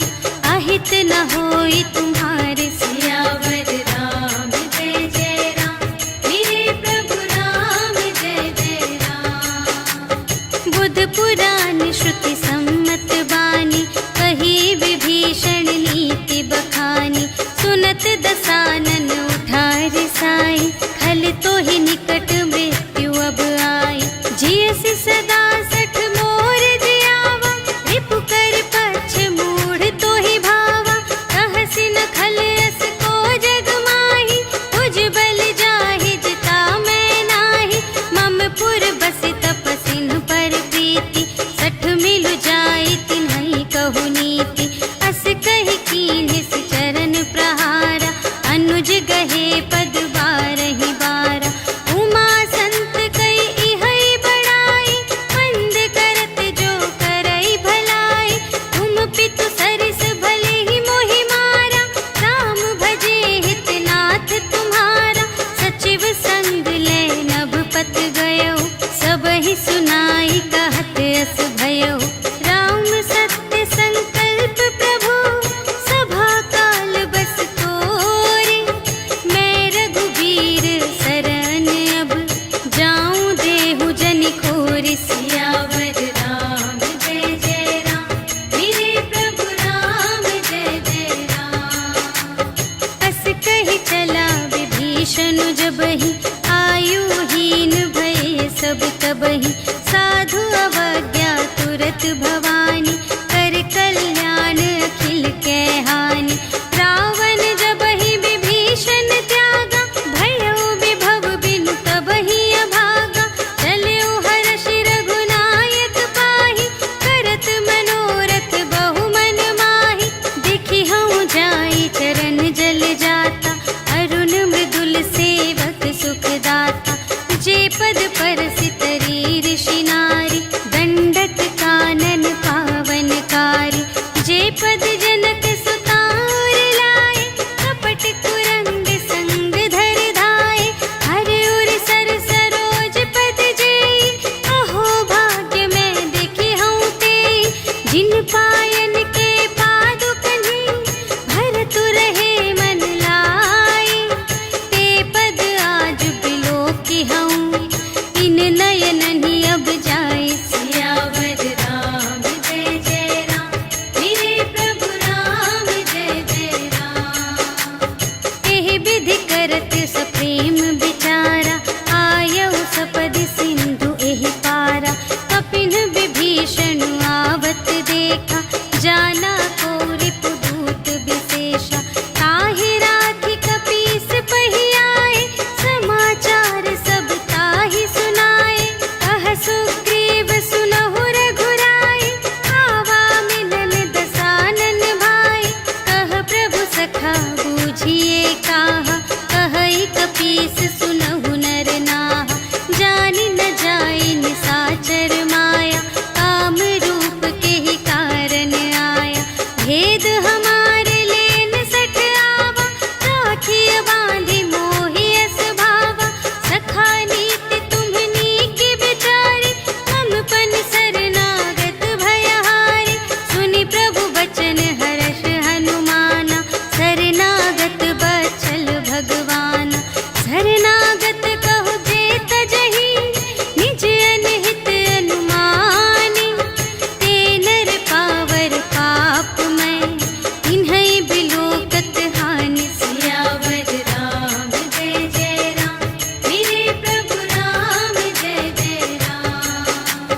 अहित न होई तुम्हारे। सियावर राम जय जय राम, मेरे प्रभु राम जय जय राम। बुध पुराण श्रुति सम्मत बानी, कही विभीषण नीति बखानी। सुनत दसानन उठा रिसाई, खल तो ही निकट मृत्यु अब आई। जियसि सदा सठ मोर जियावा, रिपु कर पक्ष मूढ़ तो ही भावा। कहसि न खल अस को जग माही, तुझ बल जाहि जिता मैं नाही। मम पुर बसि तपसिन पर प्रीति, सठ मिलु जाई तिन्हई कहु नीति। अस कहि कीन्हिस चरण प्रहारा, अनुज गहे पद बारहि बारा। उमा संत कई इहै बड़ाई, मंद करत जो करई भलाई। तुम पितु सरिस भले ही मोहि मारा, राम भजे हित नाथ तुम्हारा। सचिव संग ले नभ पत गयो, सबहि सुनाई कहत अस भयो। राम सत्य संकल्प प्रभु, सभा काल बस तोरे। मैं रघुबीर शरण अब, जाऊं देहु जनि खोरि। सियावर राम जय जय राम, मेरे प्रभु राम जय जय राम। अस कहि चला विभीषण जबहि, आयुहीन भये सब तबहि। साधु अवज्ञा तुरत भवानी, कर कल्याण अखिल के हानि। रावण जबहि विभीषण त्यागा, भयउ विभव बिनु तबहि अभागा। चलऊ हर्षि रघुनायक पाहि, करत मनोरथ बहु मन माहि। देखि हऊँ जाई चरण जल जाता, अरुण मृदुल सेवक सुखदाता। जे पद परसि तरी ऋषि नारी, दंडक कानन कथा बूझिए काहा, कहई कपीस सुनहु नर नाहा। जानि न जाई निसाचर माया, काम रूप के ही कारण आया। भेद हमारे लेन सठ आवा, राखिय बांधि मोहि अस भावा। सखा नीति तुम्हनी के बिचारी, ममपन शरणागत भयहारी। सुनि प्रभु बचन हर्ष हनुमाना, शरणागत बचल भगवान। शरणागत कहु जे तजहि, निज अनहित अनुमानी। ते नर पावर पाप मैं, तिन्है बिलोकत हानि। सियावर राम जय जय राम, मेरे प्रभु राम जय जय राम।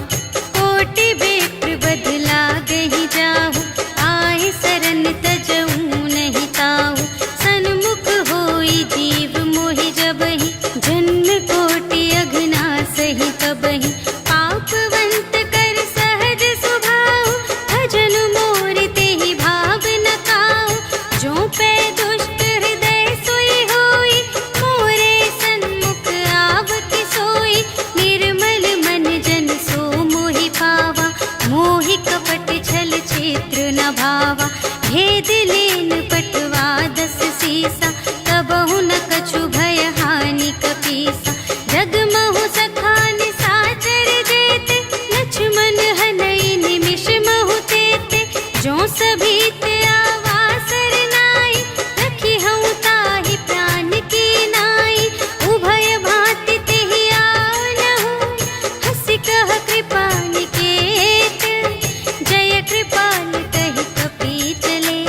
कोटि बेप्र बदला गहि जाहु, आए सरन तजऊ नहीं ताहु। सन्मुख होई जीव मोहि जबहि, जन्म कोटि अघना सही तबहि। पापवंत कर सहज सुभाहु, भजन मोर तेहि भाव न काहु। जो पै दुष्ट हृदय सोई होई, मोरे सन्मुख आवति सोई। निर्मल मन जन सो मोहि पावा, मोहि कपट छल क्षेत्र न भावा। भेद लेन पटवा दस सीसा, तबहु न कछु भय हानि कपीसा। जगमहु सखा निसाचर जेते, लक्ष्मण हनई निमिष महु तेते। जो सभीत आवा सरनाई, रखी हऊँ ताहि प्राण की नाई। उभय भांति तेहि आनहु, हँसि कह कृपा निकेत। जय कृपाल कहि कपी चले,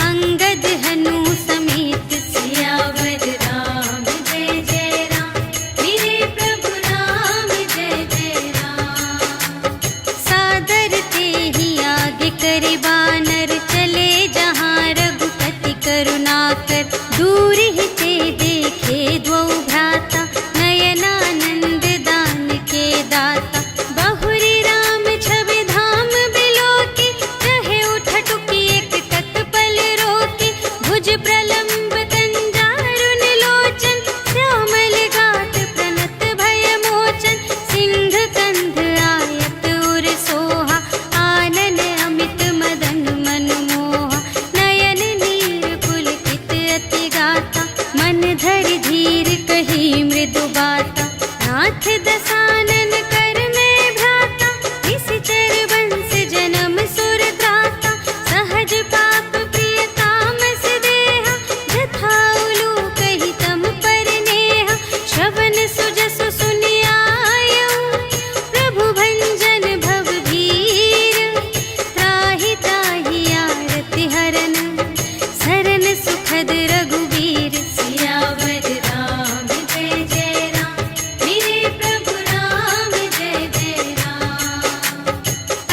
अंगद हनु समेत। सियावर राम जय जय राम, मेरे प्रभु राम जय जय राम। सादर तेहि आगे करे बानर, चले जहाँ रघुपति करुणाकर। दूर ही ते देखे द्वौ भ्राता, नयनानंद दान के दाता। बहुरी राम छवि धाम बिलोके, रहे उठटुकी एक टक पल रोके। भुज प्रलंब कंजारुन लोचन, श्यामल गात प्रणत भय मोचन। सिंह कंध आयत उर सोहा, आनन अमित मदन मनमोहा। नयन नीर पुलकित अति गाता, मन धरि धीर कही मृदु बाता। नाथ दसानन कर में भ्राता, निश्चर वंश जन्म सुर त्राता। सहज पाप प्रिय तामस देहा, जथा उलूक ही तम पर नेहा। श्रवण सुजसु सुनि आयऊ, प्रभु भंजन भव भीर। त्राहि ताहि आरति हरन, सरन सुखद रघुवीर। सियावर राम जय जय राम, मेरे प्रभु राम जय जय राम।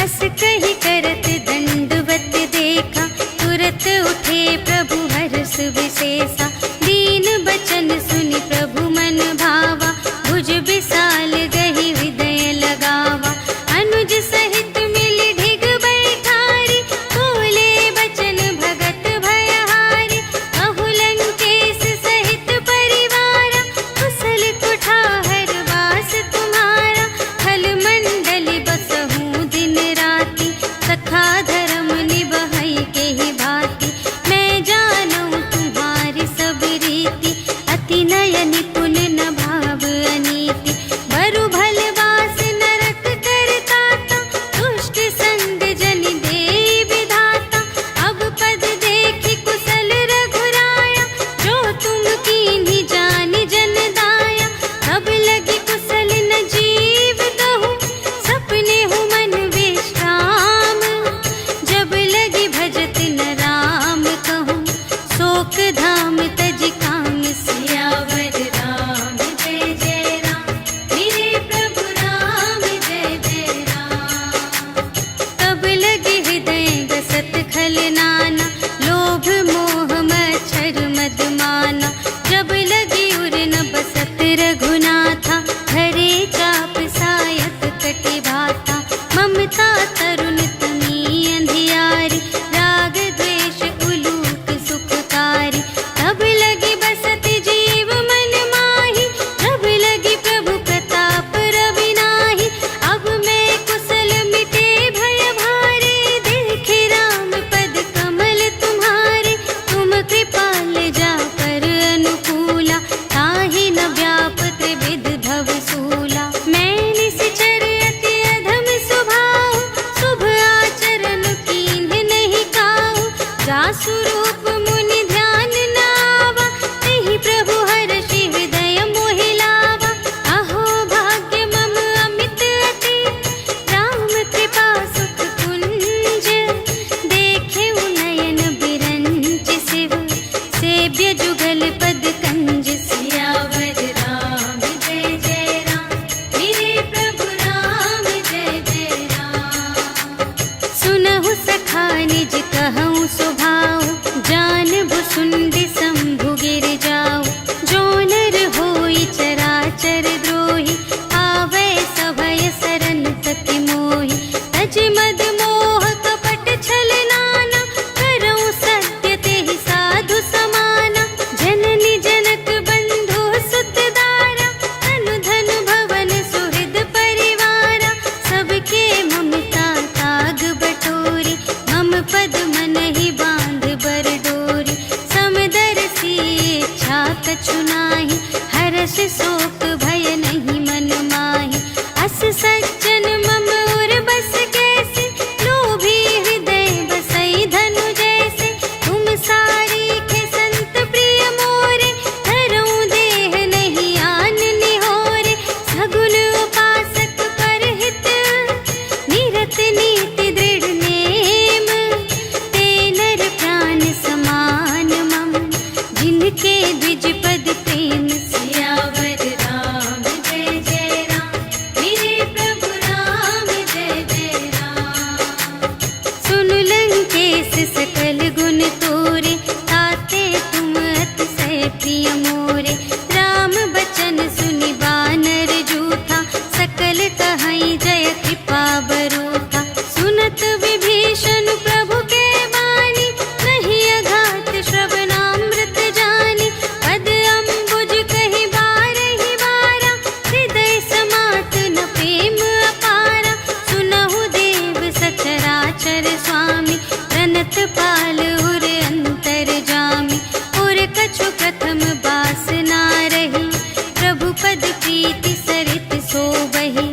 अस कहि करत दंडवत देखा, तुरत उठे प्रभु हर्ष विशेषा। दीन बचन सुनि प्रभु मन भावा, भुज विशाल गहि हृदय लगावा। अनुज सहित मिलि ढिग बैठारी, बोले बचन भगत भयहारी। कहु जासु रूप मुनि ध्यान न आवा, तेहि प्रभु हर्षि हृदय मोहि लावा। अहो भाग्य मम अमित अति, राम कृपा सुख कुंज। देखेउ नयन बिरंच शिव, सेव्य जुगल पद कंज। सियावर राम जय जय राम, मेरे प्रभु राम जय जय राम। सुनहु सखा निज कहऊँ स्वभाव, जानबु सुंदि शंभु गिर जाऊ। जो नर होई चराचर द्रोही, आवे सभय सरन तति मोहि। तज मद मोह कपट छल नाना, करऊँ सत्य तेहि साधु समाना। जननी जनक बंधु सुत दारा, तनु धन भवन सुहृद परिवारा। सबके ममता ताग बटोरी, मम पद मन ही बांध बर डोरी। समदर्शी इच्छा कछु नाहि, हर्ष शोक भय नहीं मन माहि। अस सज्जन मम उर बस कैसे, लोभी हृदय बसई धनु जैसे। तुम सारीखे संत प्रिय मोरे, धरऊँ देह नहीं आन निहोरे। सगुन उपासक परहित, निरत नीति दृढ़ नेम। ते नर प्राण समान मम, जिनके द्विज पद प्रेम। सियावर राम जय जय राम, मेरे प्रभु राम जय जय राम। सुन लंकेश सकल गुण तोरे, ताते तुम अतिशय प्रिय मोरे। राम बचन सुनि बानर जूठा, सकल कहई जय कृपा बरूठा। सुनत विभीषण प्रभु के बानी, नहीं अघात श्रवणामृत जानी। पद अम्बुज कहि बारहि बारा, हृदय समात न प्रेम अपारा। सुनहु देव सचराचर स्वामी, प्रणत पाल उर अंतर जामी। उर कछु प्रथम बासना रही, प्रभु पद प्रीति सरित सोबहि।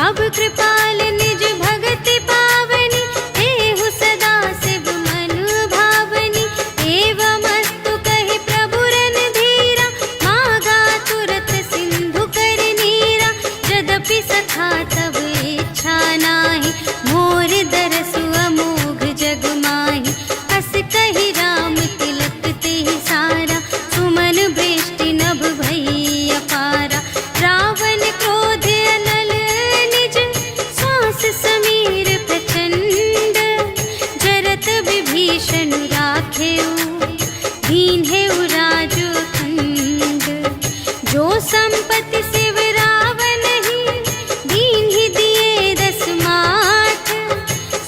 अब कृपाल निज भगति पावनी, देहु सदा शिव मन भावनी। एवमस्तु कहि प्रभु रणधीरा, मागा तुरत सिंधु कर नीरा। यद्यपि सखा तब इच्छा नाही, मोर दरसु अमोघ जग माहि। अस कहि राम तिलक तेहि सारा, सुमन वृष्टि नभ भई अपारा। रावण क्रोध अनल निज, श्वास समीर प्रचंड। जरत विभीषण राखेउ, दीन्हेउ राजु अखंड। जो संपत्ति शिव रावण ही, दीन्हि दिए दस माठ।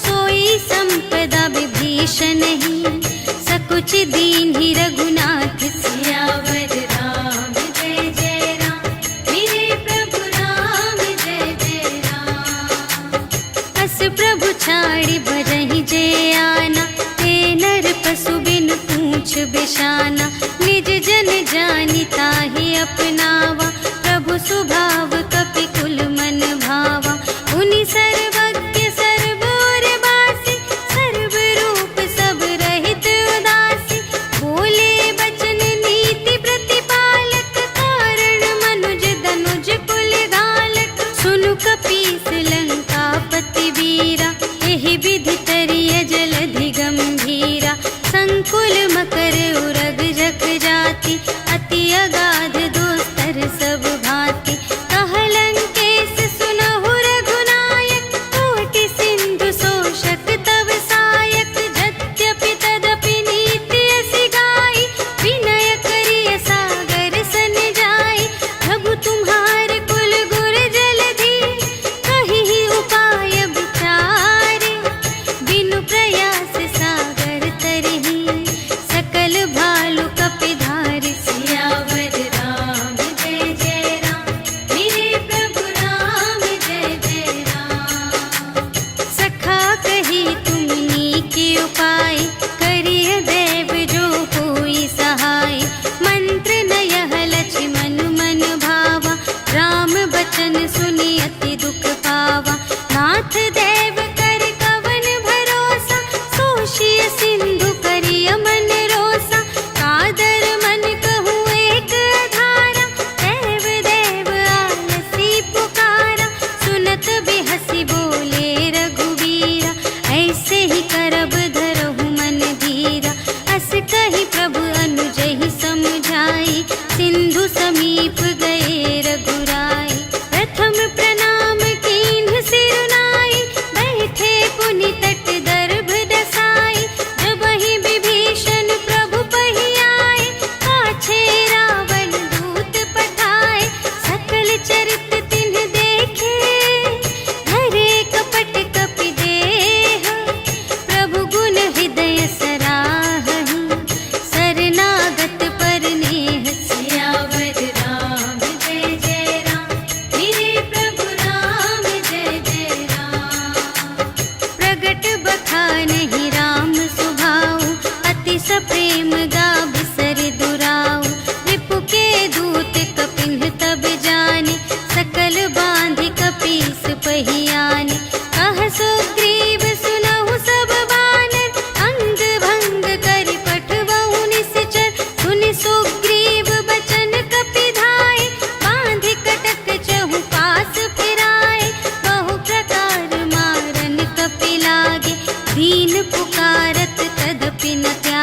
सोई संपदा विभीषण ही, सकुच दीन्हि रघुनाथ। सियावर राम जय जय राम, मेरे प्रभु राम जय जय राम। अस प्रभु छाड़ि भजहि जे आना, ते नर पशु बिन पूछ बिशाना। निज जन जानि ताहि अपनावा, प्रभु स्वभाव कपि कुल मन भावा। उनि सर्वज्ञ सर्व और बासी, सर्व रूप सब रहित उदासी। बोले बचन नीति प्रतिपालक, कारण मनुज धनुज कुल घालक। सुनु कपीस लंकापति वीरा, एहि विधि तरिय जलधि गंभीरा। संकुल मकर उरग जख जाति, अति अगाध दोस्तर सब भांति। कह लंकेश सुनहु रघुनायक, कोटि सिंधु शोषक तव सायक। यद्यपि तदपि नीति असि गाई, विनय करिय सागर सन जाई। प्रभु तुम्हार कुल गुर जलधि, कहिहि उपाय विचारे। बिनु प्रयास सागर तरहि,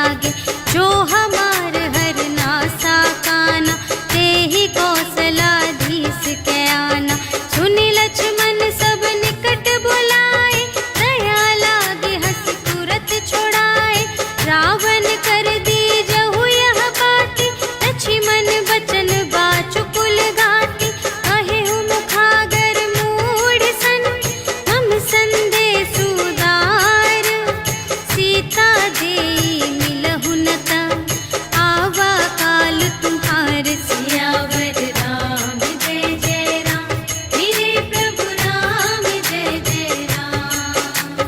त्यागे। जो हमार हर नासा काना, ते ही कौशलाधीश के आना। सुनि लक्ष्मण सब निकट बुलाए, दया लागे हंस तुरत छोड़ाए। रावण कर दी जहु यह बाती, लक्ष्मण बचन बाचुकुल घाती। कहे मुखागर मूढ़ सन, हम संदेश उदार। सीता देई मिलहु न ता, आवा काल तुम्हार सियावर राम जय जय राम, मेरे प्रभु राम जय जय राम।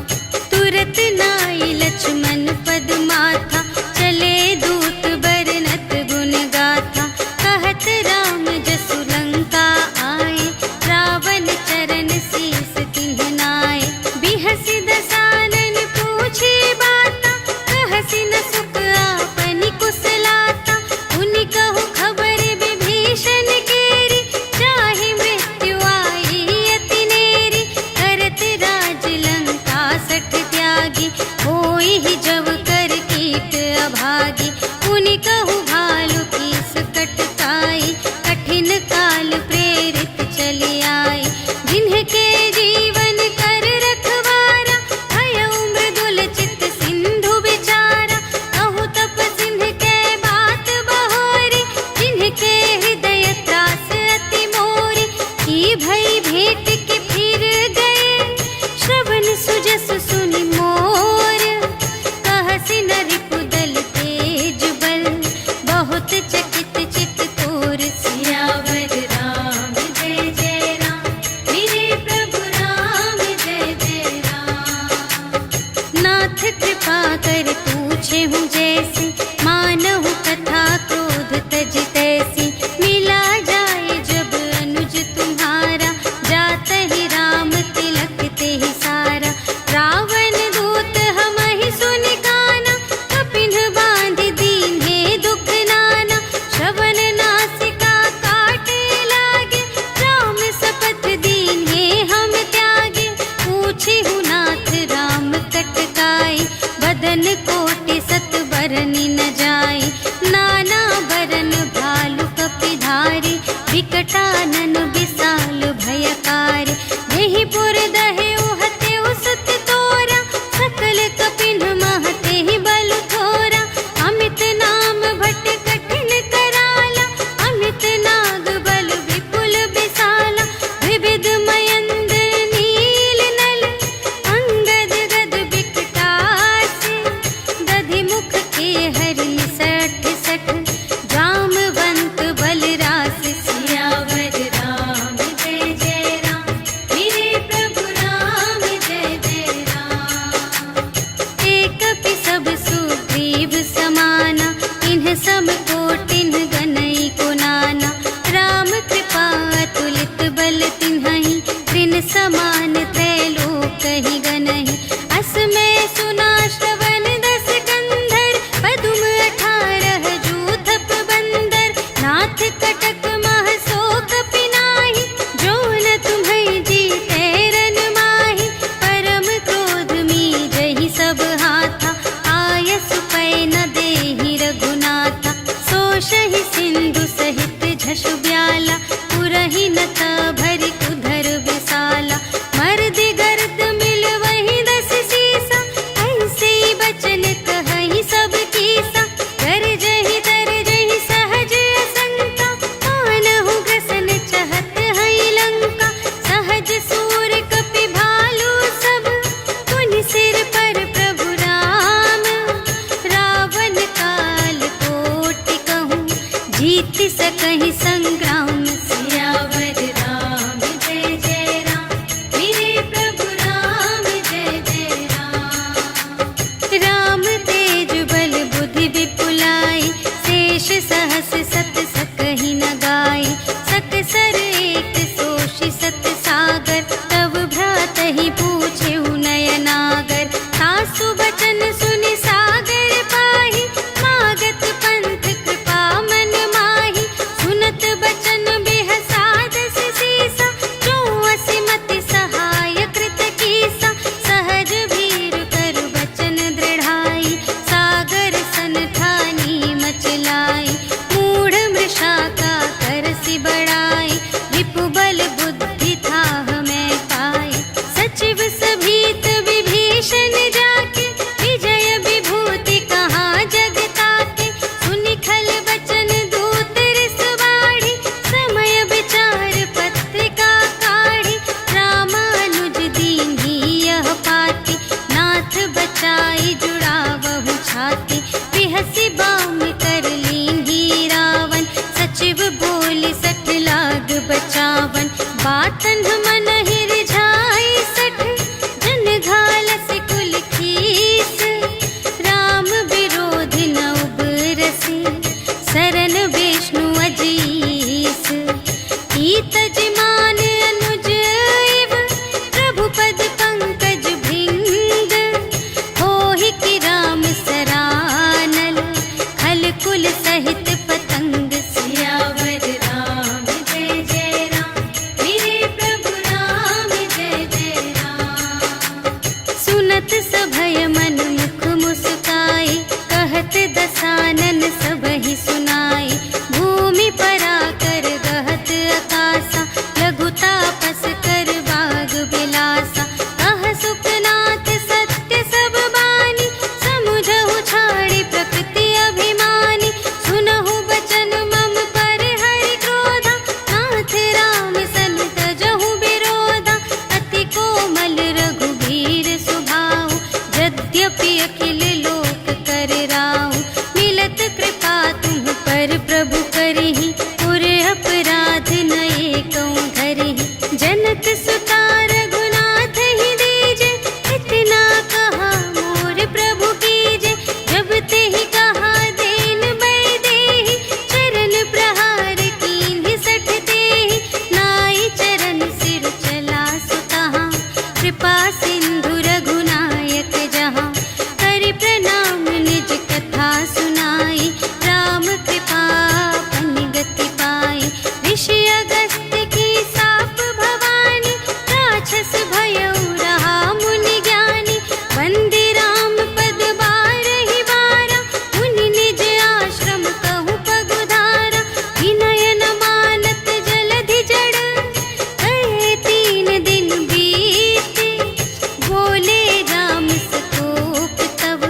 तुरत नाई लक्ष्मण पद माथा, चले दूत बरनत गुण गाथा। कहत राम जसु लंका आए, रावण चरण शीस तिन्ह नाए। बिहसि दसानन पूछे बाता, कहसि न सुख आपनि कुशलाता। उनि कहु खबर विभीषण केरी, जाहि मृत्यु आई अति नेरी। करत राज लंका सठ त्यागी, होई ही जब कर कीट अभागी। उनि कहु भालु कीस कटकाई, कठिन काल प्रेरित चली आई। जिन्हके जीवन कर रखवारा, भयउ मृदुल चित सिंधु विचारा। कहु तप सिंह के बात बहोरी, जिन्हके हृदय त्रास अति मोरी। की भई भेंट के फिर गए, श्रवण सुजस सुनि मोर। कहसि न रिपुदल तेज बल, बहुत चकित चित तोर। सियावर राम जय जय राम, मेरे प्रभु राम जय जय राम। नाथ कृपा कर पूछे हूँ जैसी, मानहु कथा क्रोध तज तैसी। मिला जाए जब अनुज तुम्हारा, जात ही राम तिलक ते ही सारा। रावण दूत हमहि सुनि काना, कपिन बांध दीन्हे दुख नाना। श्रवण नासिका काटे लागे, राम शपथ दीन्हे हम त्यागे। पूछे हूँ नाथ राम कटकाई, बदन कोटि सत बरनि न जाई। नाना बरन भालु कपिधारी, विकटानन विशाल भयकारी। देहि पुर दहे उहते उसत तोरा, सकल कपिन महते ही बल थोरा। अमित नाम भट कठिन कराला, अमित नाग बल विपुल विशाला। विविध मयंद्र नील नल, अंगद गद विकटासी। दधि मुख के हरि सठ सठ, जामवंत बलरास। सियावर राम जय जय राम, मेरे प्रभु राम जय जय राम। एक पि सब सुग्रीव समाना, इन्ह सम कोटिन्ह गनई को नाना। राम कृपा अतुलित बल तिन्हहि, त्रिन समान त्रैलोक ही गनहि। अस में सुना श्रवण दस कंधर, पदुम 18 जूथप बंदर। नाथ कटक मह शोक पिनाहि, जो न तुम्है जीते रन माहि। परम क्रोध मीजहि सब हाथा, आयसु पै न देहि रघुनाथा। सोषहि सिंधु सहित झसु ब्याला, पुरहि न त भरि कुधर विशाला। मर्दि गर्द मिल वही 10 सीसा, ऐसे बचन कहहि सब कीसा। गरजहि तरजहि सहज असंका, मानहु ग्रसन चहत हई लंका। सहज सूर कपि भालु सब, पुनि सिर पर प्रभु राम। रावण काल कोटि कहूँ, जीत सकहि संग्राम। सियावर राम जय जय राम, मेरे प्रभु राम जय जय राम। राम तेज बल बुद्धि विपुलाई, शेष सहस सत सकहि न गाई। सकसर एक सोषि सत सागर, तब भ्रातहि पूछेहु नयनागर। सासु बचन सुनि सागर पाहि, मागत पंथ कृपा मन माहि। सुनत दसानन सबहि सुनाए। भूमि परा कर गहत आकासा, लघु तापस कर बाग बिलासा। कह सुखनाथ सत्य सब बानी, समुझहु छाड़ी प्रकृति अभिमानी। सुनहु बचन मम पर हरि क्रोधा, नाथ राम सन तजहु विरोधा। अति कोमल रघुबीर सुभाऊ, यद्यपि अखिल लोक कर राऊ। मिलत कृपा तुम पर प्रभु करहि, पुर अपराध नये कहूँ धरहि। जनक सुता रघुनाथ ही दीजे, इतना कहा मोर प्रभु कीजे। जब तेहि कहा देन बै देहि, चरण प्रहार कीन्हि सठ तेहि। नाई चरण सिर चला सुतहाँ, कृपा सिंधु रघुनायक जहाँ। करि प्रणाम निज कथा सुनाई, राम कृपा पन गति पाई। ऋषि अगस्त्य की साप भवानी, राक्षस भयउ रहा मुनि ज्ञानी। वंदे राम पद बारहि बारा, मुनि निज आश्रम कहु पगुधारा। विनय न मानत जलधि जड़, कहे 3 दिन बीते। बोले राम सकोप तब,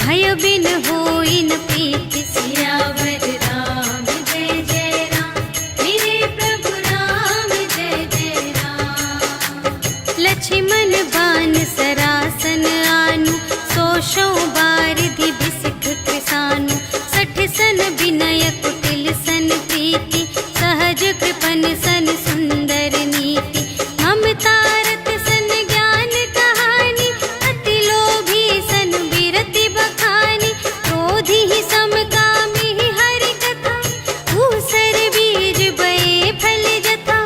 भय बिन होई न प्रीति। सियावर राम जय जय राम, मेरे प्रभु राम जय जय राम। लक्ष्मण बान सरासन आनु, सोशों बारिधि बिसिख कृसानु। 60 सन विनय कुटिल सन प्रीति, सहज कृपन सन सुंदर नीति। ममता रत सन ज्ञान कहानी, अति लोभी सन बिरति बखानी। क्रोधी ही समकामी ही हरि कथा, ऊसर बीज बये फल जथा।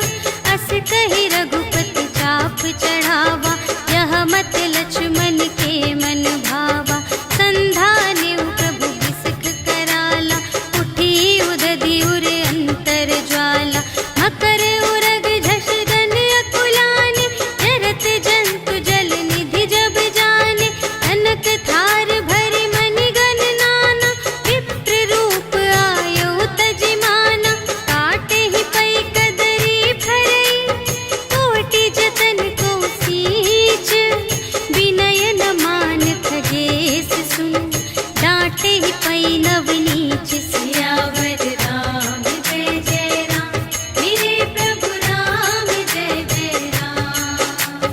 अस कहि रघुपति चाप चढ़ावा, यह मत लक्ष्मण के मन भावा। संधाने प्रभु बिसिख कराला, उठी उदधि उर अंतर ज्वाला। मकर उरग झष गन अकुलाने, जरत जंतु जल निधि जब जाने। कनक थार भरि मनि गण नाना, विप्र रूप आयो तजिमाना। काटे ही पै कदरी फरई, कोटि जतन को सींच। विनय न मान खगेस सुन, डांटे ही पै नवनीच। सियावर राम जय जय राम, मेरे प्रभु राम जय जय राम।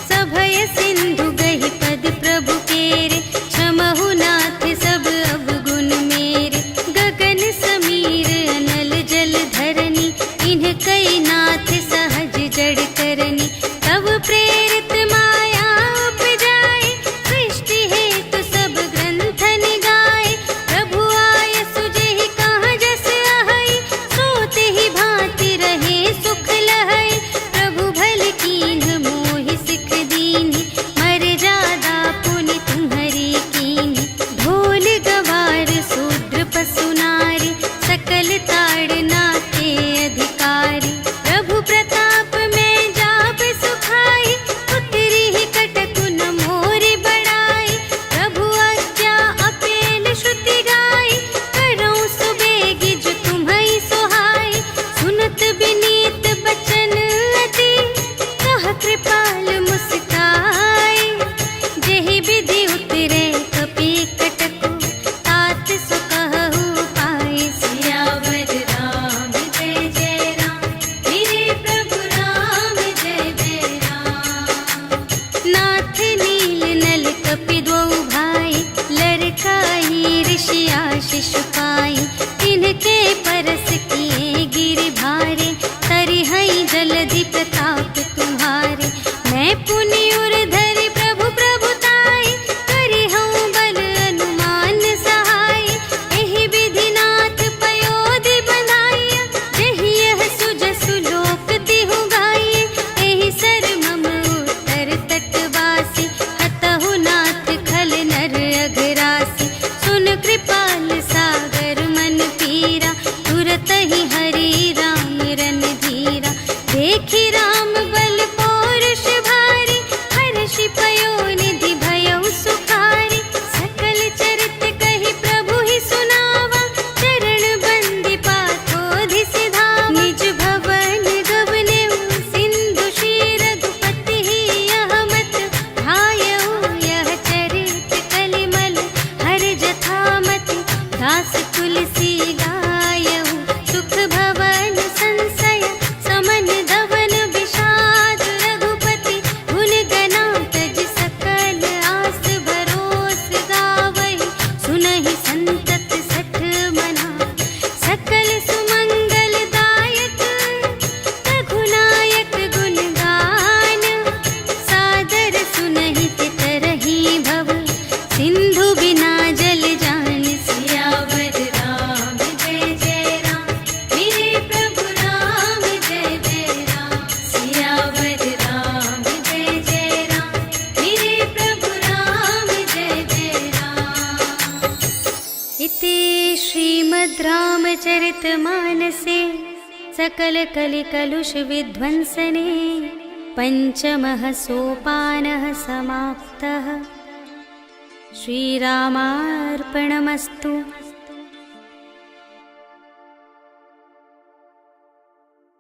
सभय सिंधु गहि पद प्रभु केरे, क्षमहु नाथ सब अवगुण मेरे। गगन समीर अनल जल धरनी, इन्ह कई नाथ सहज जड़ करनी। तब प्रेरित माया उपजाए, सृष्टि हेतु सब ग्रंथ निगाए। प्रभु आय सुजेहि कहाँ जस अहै, सोते ही भांति रहे सुख लहै। प्रभु भल कीन्ह मोहि सिख दीन्हि, मर्यादा पुनि तुम्हरी कीन्हि। ढोल गवार शूद्र पशु नारी, सकल ताड़ना के अधिकारी। प्रभु प्रताप में जाप सुखाई, उतरी ही कटकु न मोरि बड़ाई। प्रभु आज्ञा अपेल श्रुति गाई, करऊँ सुबेगी जो तुम्है सोहाई। सुनत विनीत बचन अति, कह कृपाल मुस्काई। जेहि विधि उतरे कपि कटकु, तात सो कहु पाई। सियावर राम जय जय राम, मेरे प्रभु राम जय जय राम। नाथ नील नल कपि द्वौ भाई, लरकाई ऋषि आशीष पाई। तिनके परस किए गिरि भारे, तरिहै जलधि प्रताप तुम्हारे। मैं पुनि उर धरि प्रभु प्रभुताई, करिहउँ बल अनुमान सहाय। एहि विधि नाथ पयोधि बंधाइया, जेहि यह सुजसु लोक तिहु गाइए। एहि सर मम उत्तर तटवासी, हतहु नाथ खल नर अघरासी। सुन कृपाल सागर मन पीरा, तुरत ही हरि राम रन धीरा। देखि राम बल पौरुष भारी, हर्षि पयो निधि भयउ सुखारी। सकल चरित कहि प्रभु ही श्रीमद् रामचरितमानसे सकलकलिकलुषविध्वंसने पञ्चमः सोपानः समाप्तः। श्रीरामार्पणमस्तु।